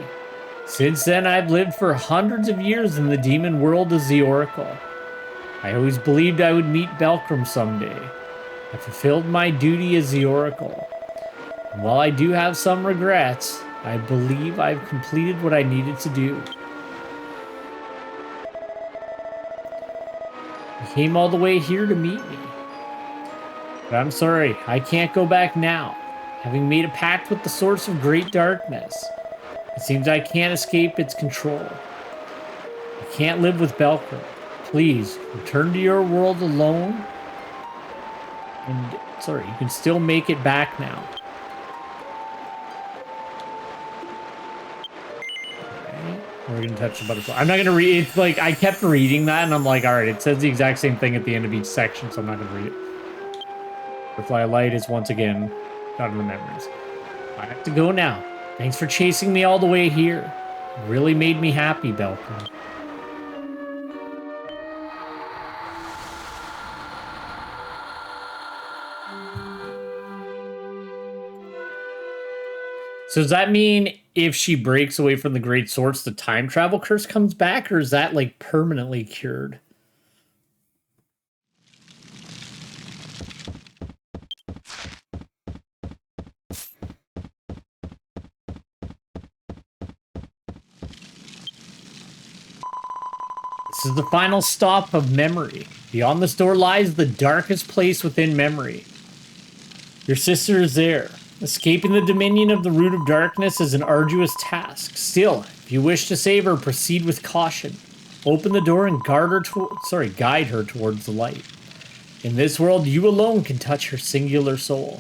Since then, I've lived for hundreds of years in the demon world as the Oracle. I always believed I would meet Belkram someday. I fulfilled my duty as the Oracle. And while I do have some regrets, I believe I've completed what I needed to do. You came all the way here to meet me. But I'm sorry, I can't go back now. Having made a pact with the source of great darkness, it seems I can't escape its control. I can't live with Belkram. Please, return to your world alone. And, sorry, you can still make it back now. Okay, we're gonna touch the butterfly. I'm not gonna read, it's like, I kept reading that and I'm like, alright, it says the exact same thing at the end of each section, so I'm not gonna read it. Butterfly light is once again out of the memories. I have to go now. Thanks for chasing me all the way here. It really made me happy, Belkram. So does that mean if she breaks away from the Great Source, the time travel curse comes back, or is that like permanently cured? This is the final stop of memory. Beyond this door lies the darkest place within memory. Your sister is there. Escaping the dominion of the root of darkness is an arduous task. Still, if you wish to save her, proceed with caution. Open the door and guide her towards the light. In this world, you alone can touch her singular soul.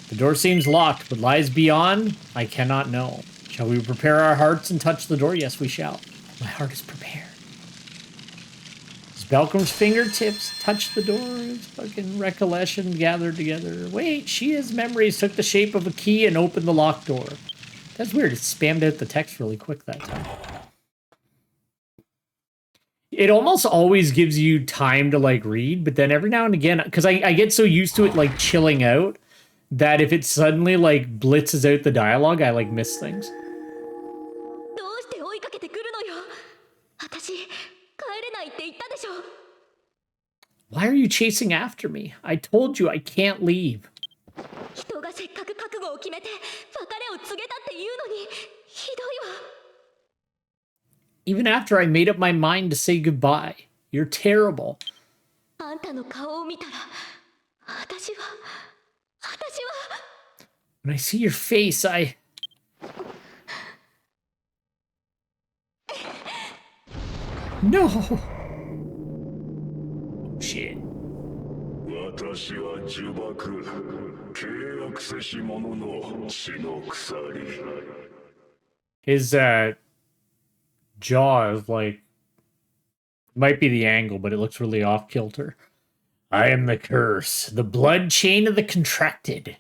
The door seems locked, but lies beyond, I cannot know. Shall we prepare our hearts and touch the door? Yes, we shall. My heart is prepared. As Belkram's fingertips touch the door, his fucking recollection gathered together. Wait, Shia's memories took the shape of a key and opened the locked door. That's weird. It spammed out the text really quick that time. It almost always gives you time to like read, but then every now and again, because I get so used to it like chilling out that if it suddenly like blitzes out the dialogue, I like miss things. Why are you chasing after me? I told you I can't leave. Even after I made up my mind to say goodbye, you're terrible. When I see your face, No! Shit. His jaw is like, might be the angle, but it looks really off kilter. I am the curse, the blood chain of the contracted.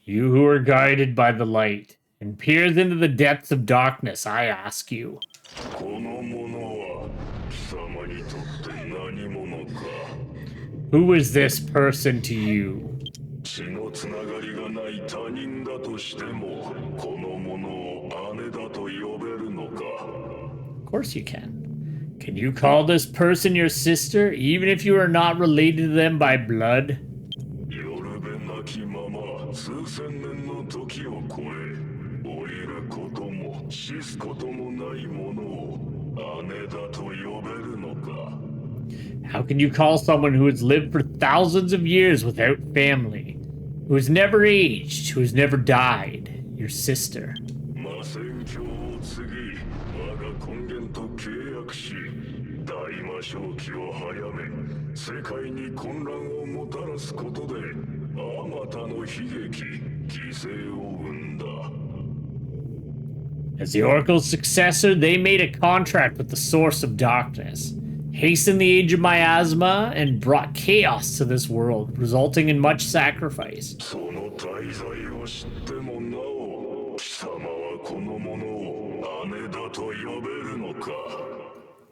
You who are guided by the light and peers into the depths of darkness, I ask you. Who is this person to you? 血のつながりがない他人だとしてもこの者を姉だと呼べるのか Of course you can. Can you call this person your sister, even if you are not related to them by blood? 夜べなきまま数千年の時を超え老いることも死すこともないものを姉だと呼べるのか How can you call someone who has lived for thousands of years without family, who has never aged, who has never died, your sister? 魔戦教を継ぎ我が根源と契約し大魔正気を早め世界に混乱をもたらすことであまたの悲劇犠牲を生んだ As the Oracle's successor, they made a contract with the source of darkness, hastened the age of miasma, and brought chaos to this world, resulting in much sacrifice. その大罪を知ってもなお貴様はこの者を姉だと呼べるのか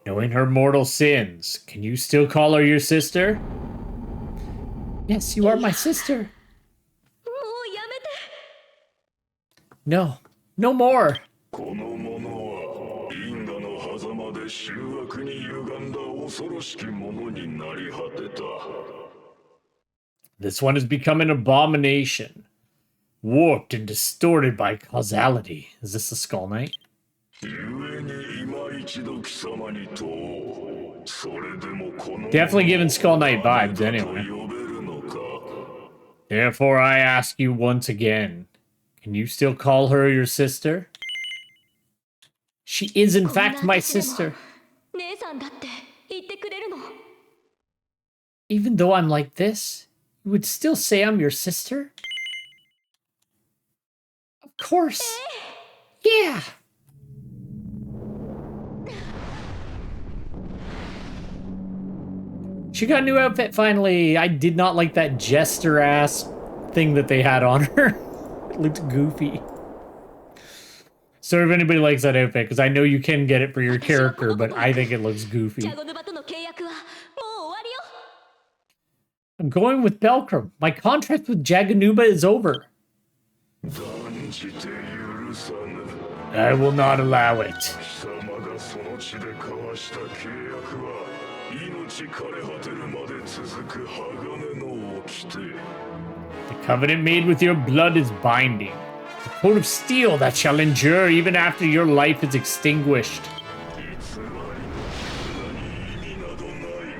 Knowing her mortal sins, can you still call her your sister? Yes, you are my sister. もうやめて No, no more. この者は因果の狭間で醜悪に歪んだ恐ろしきものになり果てた This one has become an abomination, warped and distorted by causality. Is this the Skull Knight? 故に今一度貴様に問おうそれでもこの Definitely giving Skull Knight vibes と anyway. 呼べるのか Therefore, I ask you once again, can you still call her your sister? She is in fact my sister. 姉さんだって言ってくれるの Even though I'm like this, you would still say I'm your sister? Of course. Yeah. She got a new outfit finally. I did not like that jester ass thing that they had on her. It looked goofy. Sorry if anybody likes that outfit, because I know you can get it for your character, but I think it looks goofy. ジャゴヌバとの契約はもう終わりよ I'm going with Belkram. My contract with Jaganuba is over. 断じて許さぬ I will not allow it. 貴様がその地で交わした契約は命枯れ果てるまで続く鋼の掟 The covenant made with your blood is binding. The code of steel that shall endure even after your life is extinguished. 偽りの絆に意味などない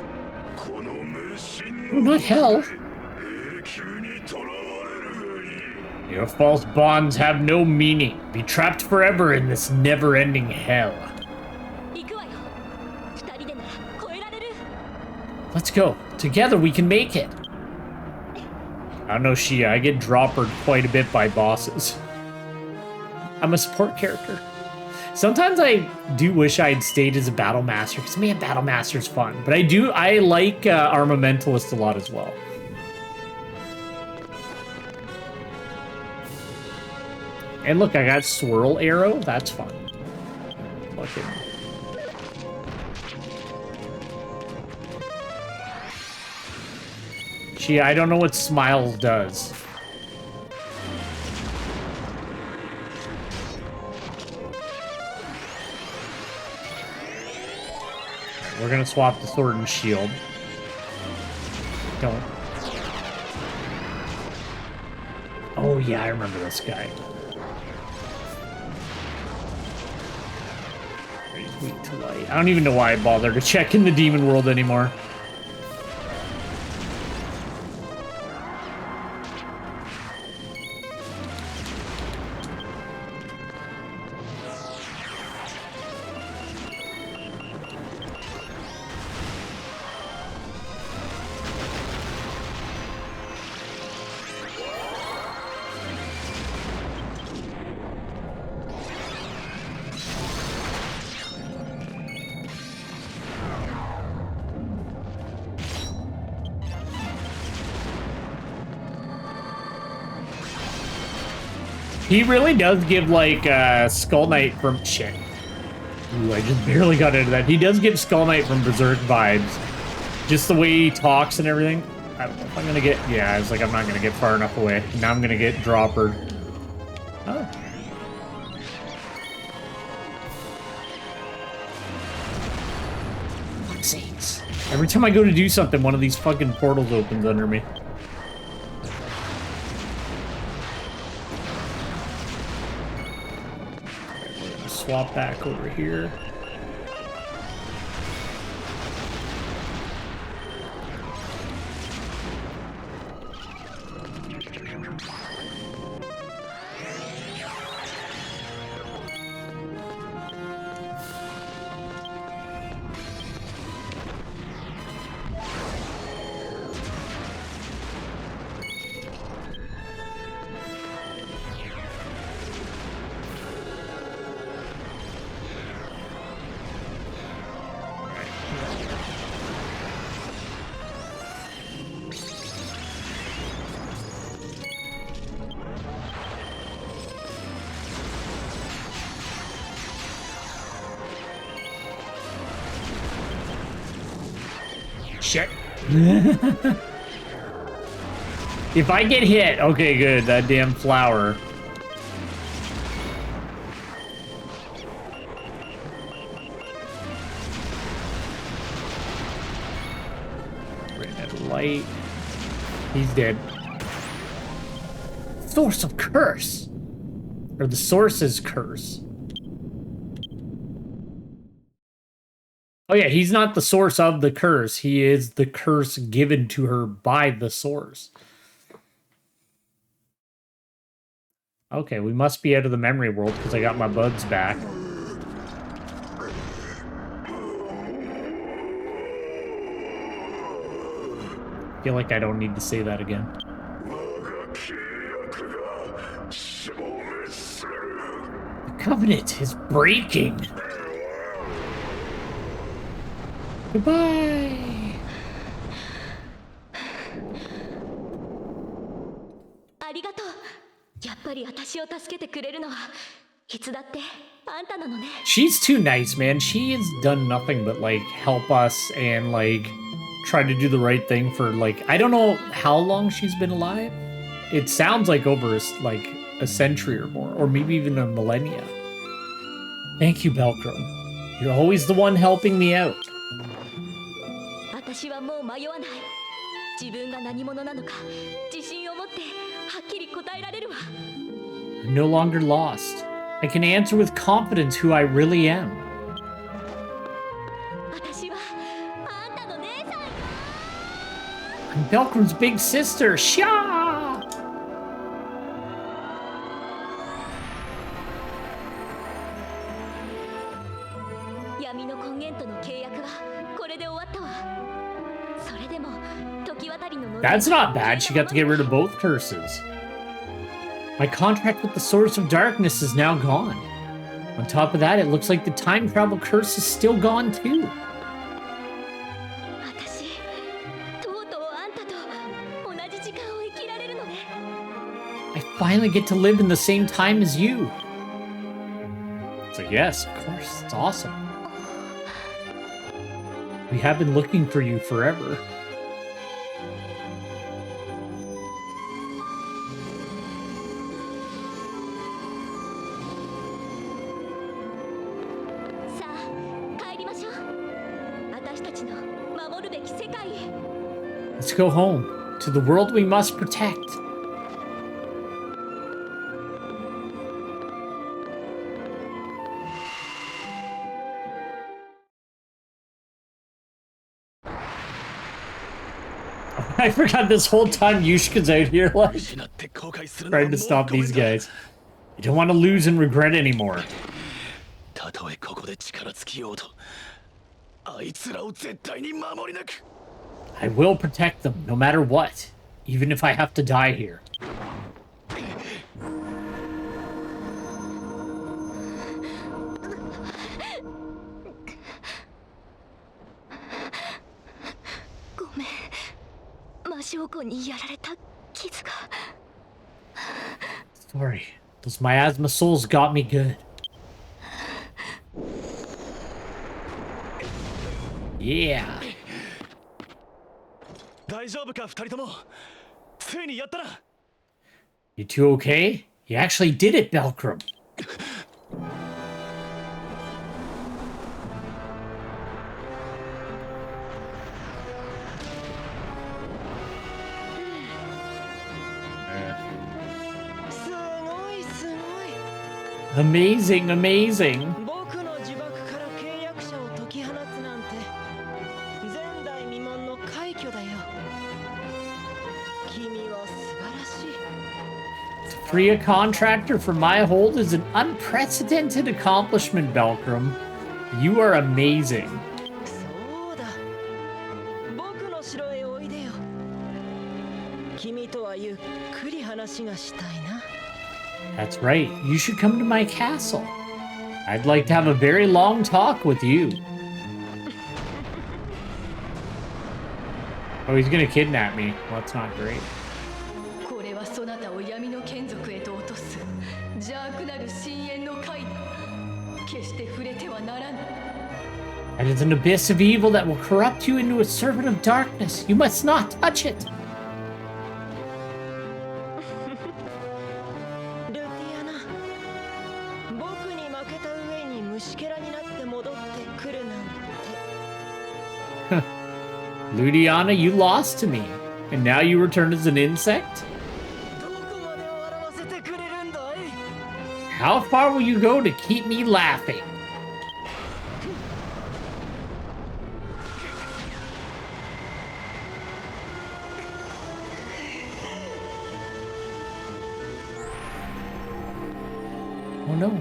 この迷信 Oh, の not hell. 永久にとらわれるがいい Your false bonds have no meaning. Be trapped forever in this never-ending hell. 行くわよ二人でなら超えられる Let's go. Together we can make it. I don't know, Shia. I get droppered quite a bit by bosses. I'm a support character. Sometimes I do wish I had stayed as a battle master, because man, battle master's fun. But I like armamentalist a lot as well. And look, I got swirl arrow. That's fun. Look at me. Gee, I don't know what Smiles does. We're gonna swap the sword and shield. Don't. Oh yeah, I remember this guy. He's weak to light. I don't even know why I bother to check in the demon world anymore. He really does give, like, Skull Knight from... Shit. Ooh, I just barely got into that. He does give Skull Knight from Berserk vibes. Just the way he talks and everything. I don't know if I'm gonna get... Yeah, I was like, I'm not gonna get far enough away. Now I'm gonna get droppered. Oh. Sakes. Every time I go to do something, one of these fucking portals opens under me. Swap back over here. Shit. If I get hit, okay, good. That damn flower. Red light. He's dead. Source of curse. Or the source's curse. Oh yeah, he's not the source of the curse. He is the curse given to her by the source. Okay, we must be out of the memory world because I got my buds back. I feel like I don't need to say that again. The covenant is breaking. Goodbye. ありがとう。やっぱり私を助けてくれるのはいつだってあんたなのね。 She's too nice, man. She has done nothing but like help us and like try to do the right thing for like I don't know how long she's been alive. It sounds like over like a century or more, or maybe even a millennia. Thank you, Belcrum. You're always the one helping me out. 私はもう迷わない。自分が何者なのか自信を持ってはっきり答えられるわ。 I'm no longer lost. I can answer with confidence who I really am. 私はあんたの姉さんよ。 I'm Belcrum's big sister. Sha! 闇の根源との契約はこれで終わったわ。それでも時渡りの呪い That's not bad. She got to get rid of both curses. My contract with the Source of Darkness is now gone. On top of that, it looks like the time travel curse is still gone too. 私とうとうあんたと同じ時間を生きられるのね。 I finally get to live in the same time as you. It's like, yes, of course. It's awesome. We have been looking for you forever. さあ帰りましょう。私たちの守るべき世界へ。 Let's go home to the world we must protect. I forgot this whole time Yushka's out here like trying to stop these guys. You don't want to lose and regret anymore. たとえここで力尽きようとあいつらを絶対に守り抜く I will protect them no matter what, even if I have to die here. ごめん。魔将軍にやられた傷が。 Sorry, those miasma souls got me good. Yeah. 大丈夫か二人とも。ついにやったな。 You two okay? You actually did it, Belkram. Amazing, amazing. 僕の呪縛から契約者を解き放つなんて前代未聞の快挙だよ。君は素晴らしい。To free a contractor from my hold is an unprecedented accomplishment, Belkram. You are amazing. そうだ。僕の城へおいでよ。君とはゆっくり話がしたいな。 That's right. You should come to my castle. I'd like to have a very long talk with you. Oh, he's gonna kidnap me. Well, that's not great. これはそなたを闇の眷属へと落とす邪悪なる深淵の貝だ。決して触れてはならぬ。 It is an abyss of evil that will corrupt you into a servant of darkness. You must not touch it. ルティアナ、僕に負けた上に虫けらになって戻ってくるなんて。Ludiana, you lost to me. And now you return as an insect? どこまで笑わせてくれるんだい? How far will you go to keep me laughing? Oh no.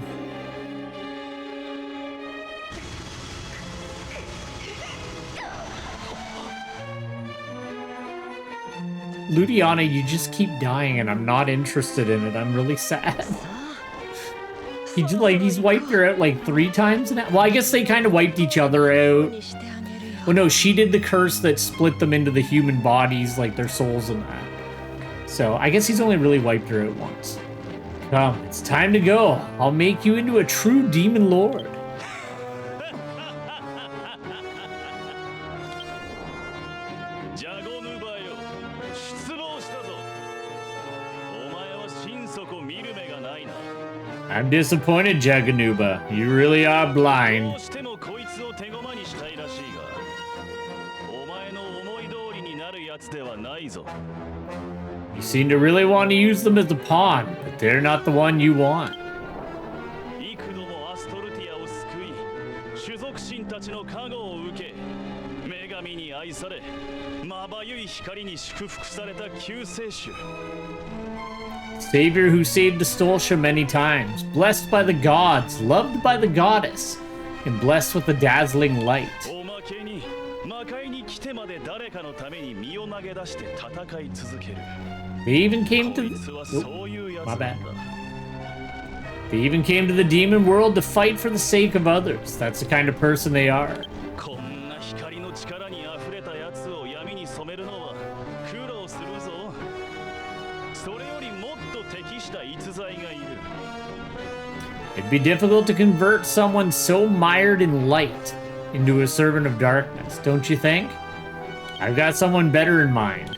Ludiana, you just keep dying and I'm not interested in it. I'm really sad. He's wiped her out like 3 times now. Well, I guess they kind of wiped each other out. Well, no, she did the curse that split them into the human bodies, like their souls and that. So I guess he's only really wiped her out once. Come, it's time to go. I'll make you into a true demon lord. ジャゴヌバよ、失望したぞ。お前は心底見る目がないな。 I'm disappointed, Jaganuba. You really are ど blind. うしてもこいつを手駒にしたいらしいが、お前の思い通りになるやつではないぞ。 You seem to really want to use them as a pawn, but they're not the one you want. 幾度もアストルティアを救い、種族神たちの加護を受け、女神に愛され、まばゆい光に祝福された救世主。 Savior who saved Astolfia many times, blessed by the gods, loved by the goddess, and blessed with a dazzling light. おまけに魔界に来てまで誰かのために身を投げ出して戦い続ける。 They even came こ to いつはそういうやつ my なんだ。 bad. They even came to the demon world to fight for the sake of others. That's the kind of person they are. こんな光の力に溢れたやつを闇に染めるのは苦労するぞ。それよりもっと適した逸材がいる。 It'd be difficult to convert someone so mired in light into a servant of darkness, don't you think? I've got someone better in mind.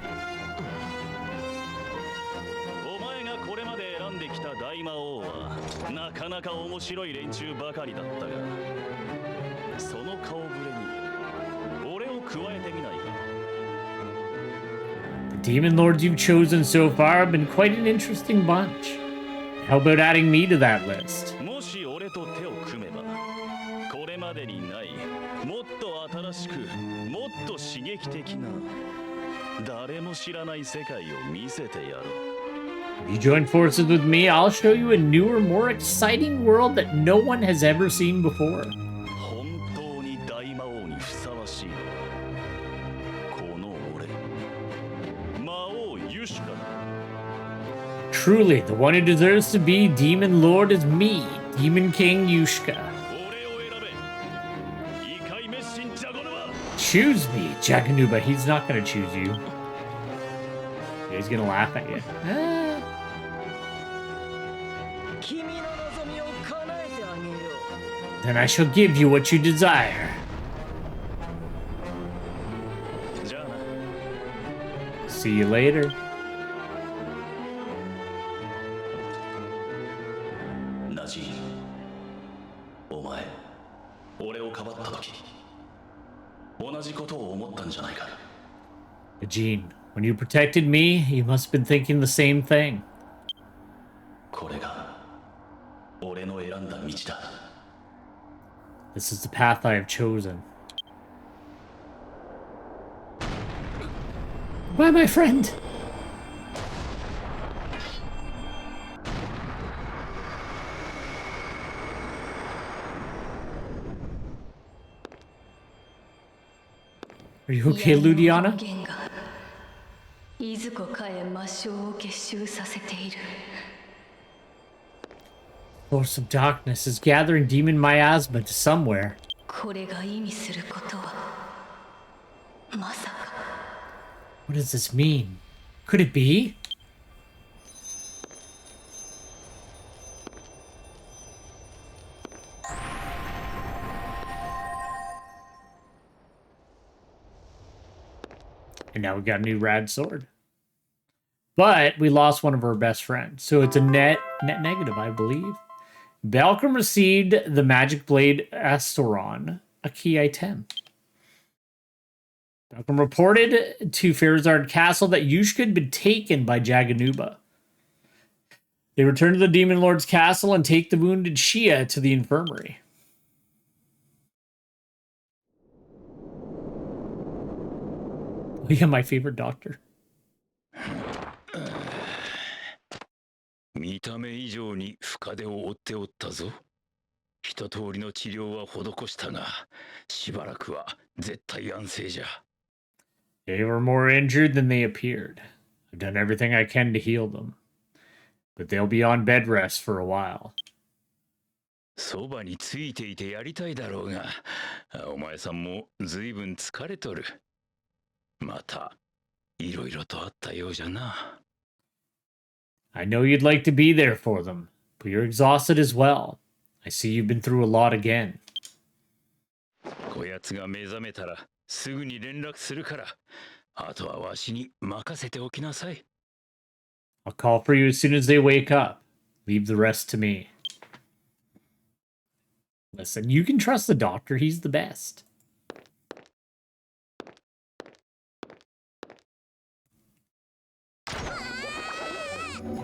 お前がこれまで選んできた大魔王はなかなか面白い連中ばかりだったが、その顔ぶれに俺を加えてみないか。 The demon lords you've chosen so far have been quite an interesting bunch. How about adding me to that list? もし俺と手を組めば、これまでにないもっと新しくもっと刺激的な誰も知らない世界を見せてやろう。 If you join forces with me, I'll show you a newer, more exciting world that no one has ever seen before. 本当に大魔王にふさわしいのはこの俺、魔王ユシュカだ。 Truly, the one who deserves to be Demon Lord is me, Demon King Yushka. 俺を選べ。異界滅神ジャゴヌバ。 Choose me, Jaganuba. He's not gonna choose you. He's gonna laugh at you. Ah. 君の望みを叶えてあげよう。 Then I shall give you what you desire. See you later. ナジーン、お前、俺をかばった時、同じことを思ったんじゃないか。Gene, when you protected me, you must have been thinking the same thing. これが俺の選んだ道だ。This is the path I have chosen. Bye, my friend. Are you okay, Ludiana? いずこかへ魔性を結集させている。Force of darkness is gathering demon miasma to somewhere. これが意味することはまさか。 What does this mean? Could it be? And now we got a new rad sword. But we lost one of our best friends. So it's a net negative, I believe. Balcom received the Magic Blade Astoron, a key item. Balcom reported to Farazard Castle that Yushka had been taken by Jaganuba. They return to the Demon Lord's castle and take the wounded Shia to the infirmary. Oh yeah, my favorite doctor. 見た目以上に深手を負っておったぞ。一通りの治療は施したが、しばらくは絶対安静じゃ。They were more injured than they appeared. I've done everything I can to heal them. But they'll be on bed rest for a while. そばについていてやりたいだろうが、お前さんもずいぶん疲れとる。また、いろいろとあったようじゃな。I know you'd like to be there for them, but you're exhausted as well. I see you've been through a lot again. こやつが目覚めたらすぐに連絡するから、あとはわしに任せておきなさい。I'll call for you as soon as they wake up. Leave the rest to me. Listen, you can trust the doctor. He's the best.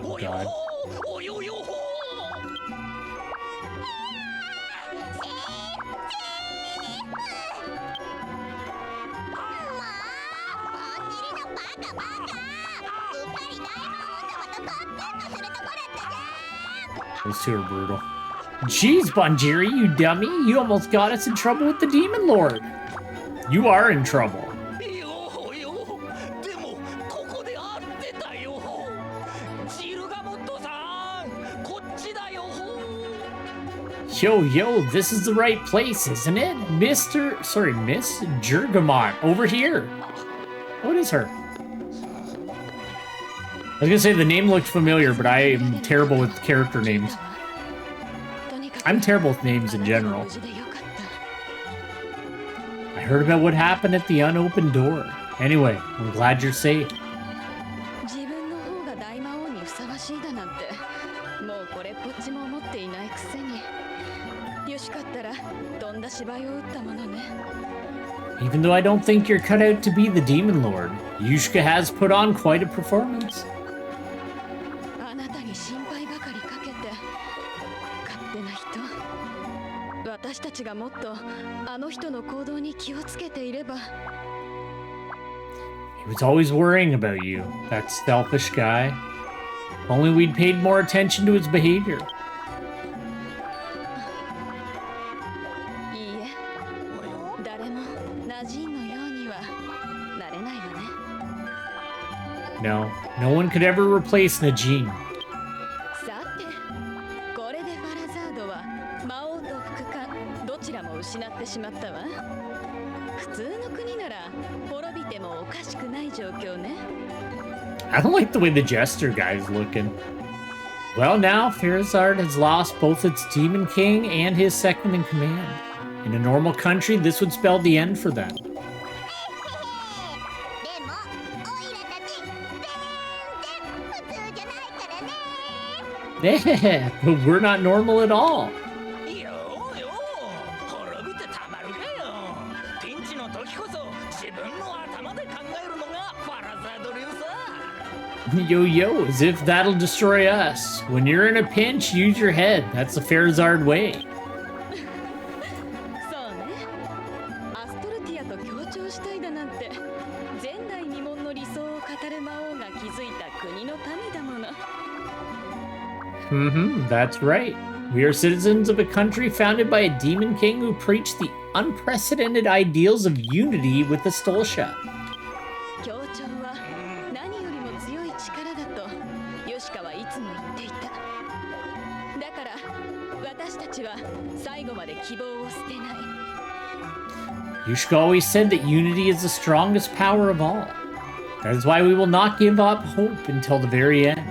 Oh, God. Those two are brutal. Jeez, Bunjiri, you dummy. You almost got us in trouble with the Demon Lord. You are in trouble. Yo, this is the right place, isn't it? Miss Jurgamont, over here. What is her? I was gonna say the name looked familiar, but I am terrible with character names. I'm terrible with names in general. I heard about what happened at the unopened door. Anyway, I'm glad you're safe. Even though I don't think you're cut out to be the Demon Lord, Yushka has put on quite a performance. He was always worrying about you, that selfish guy. If only we'd paid more attention to his behavior. No one could ever replace Najin. I don't like the way the Jester guy's looking. Well, now Farazard has lost both its Demon King and his second in command. In a normal country, this would spell the end for them. Yeah, but we're not normal at all. ようよう滅びてたまるかよ。ピンチの時こそ自分の頭で考えるのがファラザード流さ。Yo, as if that'll destroy us. When you're in a pinch, use your head. That's the Farazard way. そうね。アストルティアと協調したいだなんて前代未聞の理想を語る魔王が築いた国の民だもの。That's right. We are citizens of a country founded by a demon king who preached the unprecedented ideals of unity with the Stolsha. 協調は何よりも強い力だとヨシカはいつも言っていた。だから私たちは最後まで希望を捨てない。 Yushka always said that unity is the strongest power of all. That is why we will not give up hope until the very end.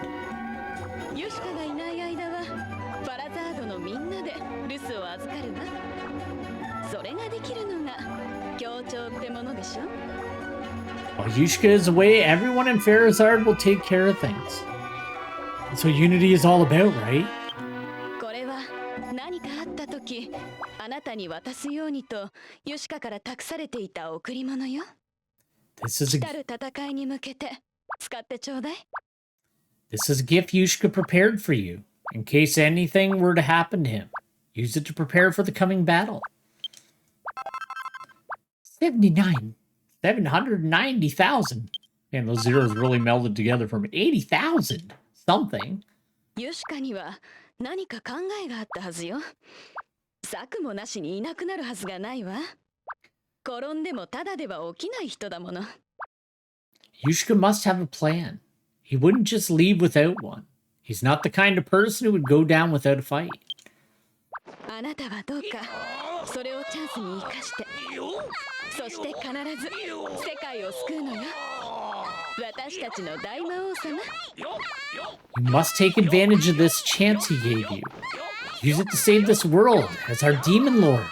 ヨシカがいない間はファラザードのみんなで留守を預かるわ。それができるのが協調ってものでしょ。 While Yushka is away, everyone in Farazard will take care of things. That's what unity is all about, right? これは何かあった時あなたに渡すようにとヨシカから託されていた贈り物よ。 This is 来たる戦いに向けて使ってちょうだい。 This is a gift Yushka prepared for you, in case anything were to happen to him. Use it to prepare for the coming battle. 790,000. Man, those zeros really melded together from 80,000 something. ヨシカには何か考えがあったはずよ。策もなしにいなくなるはずがないわ。転んでもただでは起きない人だもの。 Yushka must have a plan. He wouldn't just leave without one. He's not the kind of person who would go down without a fight. あなたはどうかそれをチャンスに生かして、そして必ず世界を救うのよ。私たちの大魔王様。 You must take advantage of this chance he gave you. Use it to save this world as our demon lord.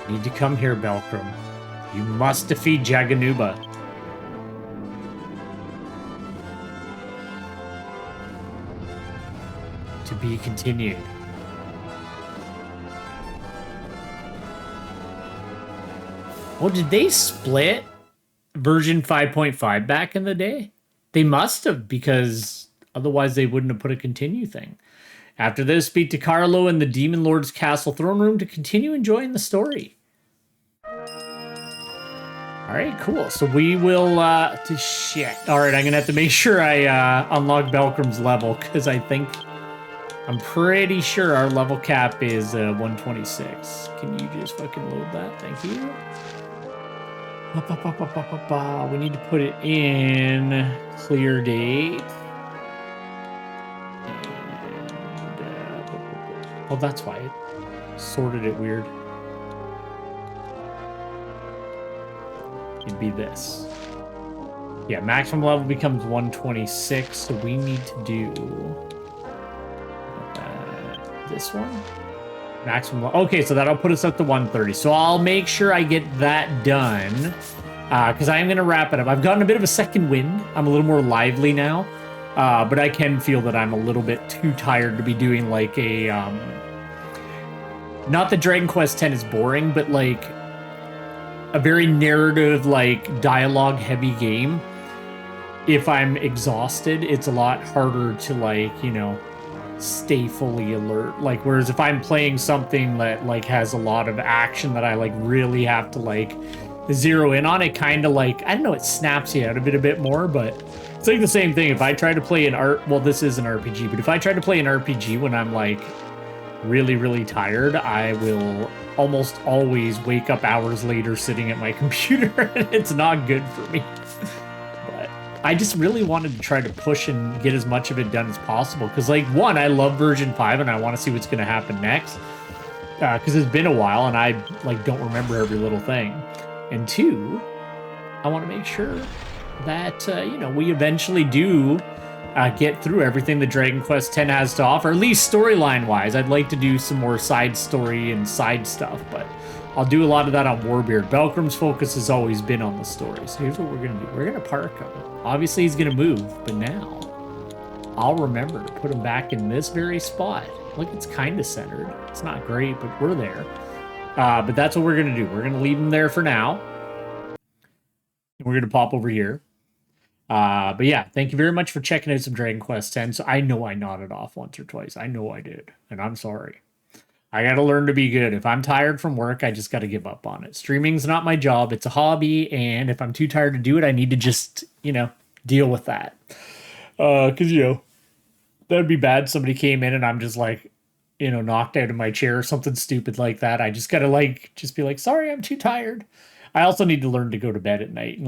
Need to come here, Belkram. You must defeat Jaganuba. To be continued. Oh, did they split version 5.5 back in the day? They must have, because otherwise they wouldn't have put a continue thing. After this, speak to Carlo in the Demon Lord's Castle throne room to continue enjoying the story. Alright, cool. So we will, shit. Alright, I'm gonna have to make sure I unlock Belkram's level, because I'm pretty sure our level cap is 126. Can you just fucking load that? Thank you. We need to put it in clear date. Oh, that's why it sorted it weird. It'd be this. Yeah, maximum level becomes 126, so we need to do this one. Maximum. Okay, so that'll put us up to 130. So I'll make sure I get that done, because I am going to wrap it up. I've gotten a bit of a second wind. I'm a little more lively now. But I can feel that I'm a little bit too tired to be doing like a, not that Dragon Quest X is boring, but like a very narrative, like dialogue heavy game. If I'm exhausted, it's a lot harder to like, you know, stay fully alert. Like, whereas if I'm playing something that like has a lot of action that I like really have to like zero in on, it kind of like, I don't know, it snaps you out of it a bit more, but it's like the same thing. If I try to play well, this is an RPG, but if I try to play an RPG when I'm like really, really tired, I will almost always wake up hours later sitting at my computer, and it's not good for me. But I just really wanted to try to push and get as much of it done as possible, because like, one, I love version 5 and I want to see what's going to happen next, because it's been a while and I like don't remember every little thing. And two, I want to make sure that, you know, we eventually do get through everything that Dragon Quest X has to offer, at least storyline-wise. I'd like to do some more side story and side stuff, but I'll do a lot of that on Warbeard. Belgrim's focus has always been on the story, so here's what we're going to do. We're going to park him. Obviously, he's going to move, but now I'll remember to put him back in this very spot. Look, it's kind of centered. It's not great, but we're there. But that's what we're going to do. We're going to leave him there for now. And we're going to pop over here. But yeah, thank you very much for checking out some Dragon Quest X. So I know I nodded off once or twice. I know I did. And I'm sorry. I got to learn to be good. If I'm tired from work, I just got to give up on it. Streaming's not my job. It's a hobby. And if I'm too tired to do it, I need to just, deal with that. Because, that'd be bad. Somebody came in and I'm just like, knocked out of my chair or something stupid like that. I just got to just be like, sorry, I'm too tired. I also need to learn to go to bed at night and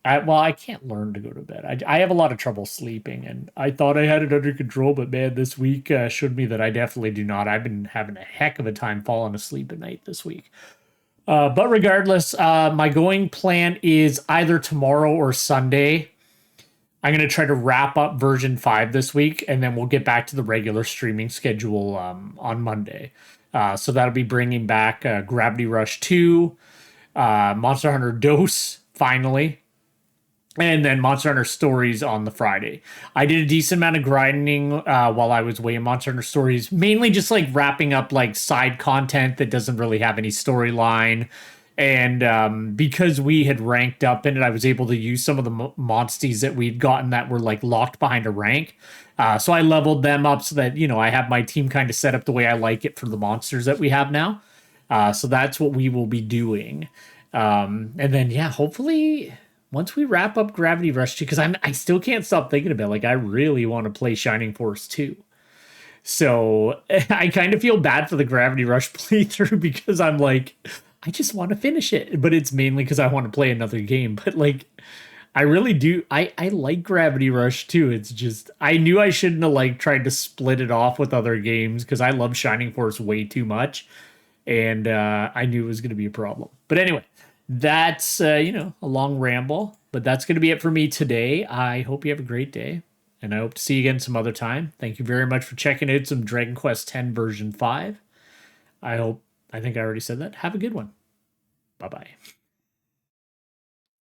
I can't learn to go to bed. I have a lot of trouble sleeping, and I thought I had it under control, but man, this week showed me that I definitely do not. I've been having a heck of a time falling asleep at night this week. But regardless, my going plan is either tomorrow or Sunday. I'm going to try to wrap up version 5 this week, and then we'll get back to the regular streaming schedule on Monday. So that'll be bringing back Gravity Rush 2, Monster Hunter Dose, finally. And then Monster Hunter Stories on the Friday. I did a decent amount of grinding while I was away in Monster Hunter Stories, mainly just wrapping up side content that doesn't really have any storyline. And because we had ranked up in it, I was able to use some of the monsties that we'd gotten that were locked behind a rank. So I leveled them up so that, I have my team kind of set up the way I like it for the monsters that we have now. So that's what we will be doing. And then, yeah, hopefully once we wrap up Gravity Rush 2, because I still can't stop thinking about I really want to play Shining Force 2. So I kind of feel bad for the Gravity Rush playthrough because I'm I just want to finish it. But it's mainly because I want to play another game. But I really do. I like Gravity Rush 2. It's just, I knew I shouldn't have tried to split it off with other games because I love Shining Force way too much. And I knew it was going to be a problem. But anyway. That's, a long ramble, but that's going to be it for me today. I hope you have a great day, and I hope to see you again some other time. Thank you very much for checking out some Dragon Quest X version 5. I think I already said that. Have a good one. Bye-bye.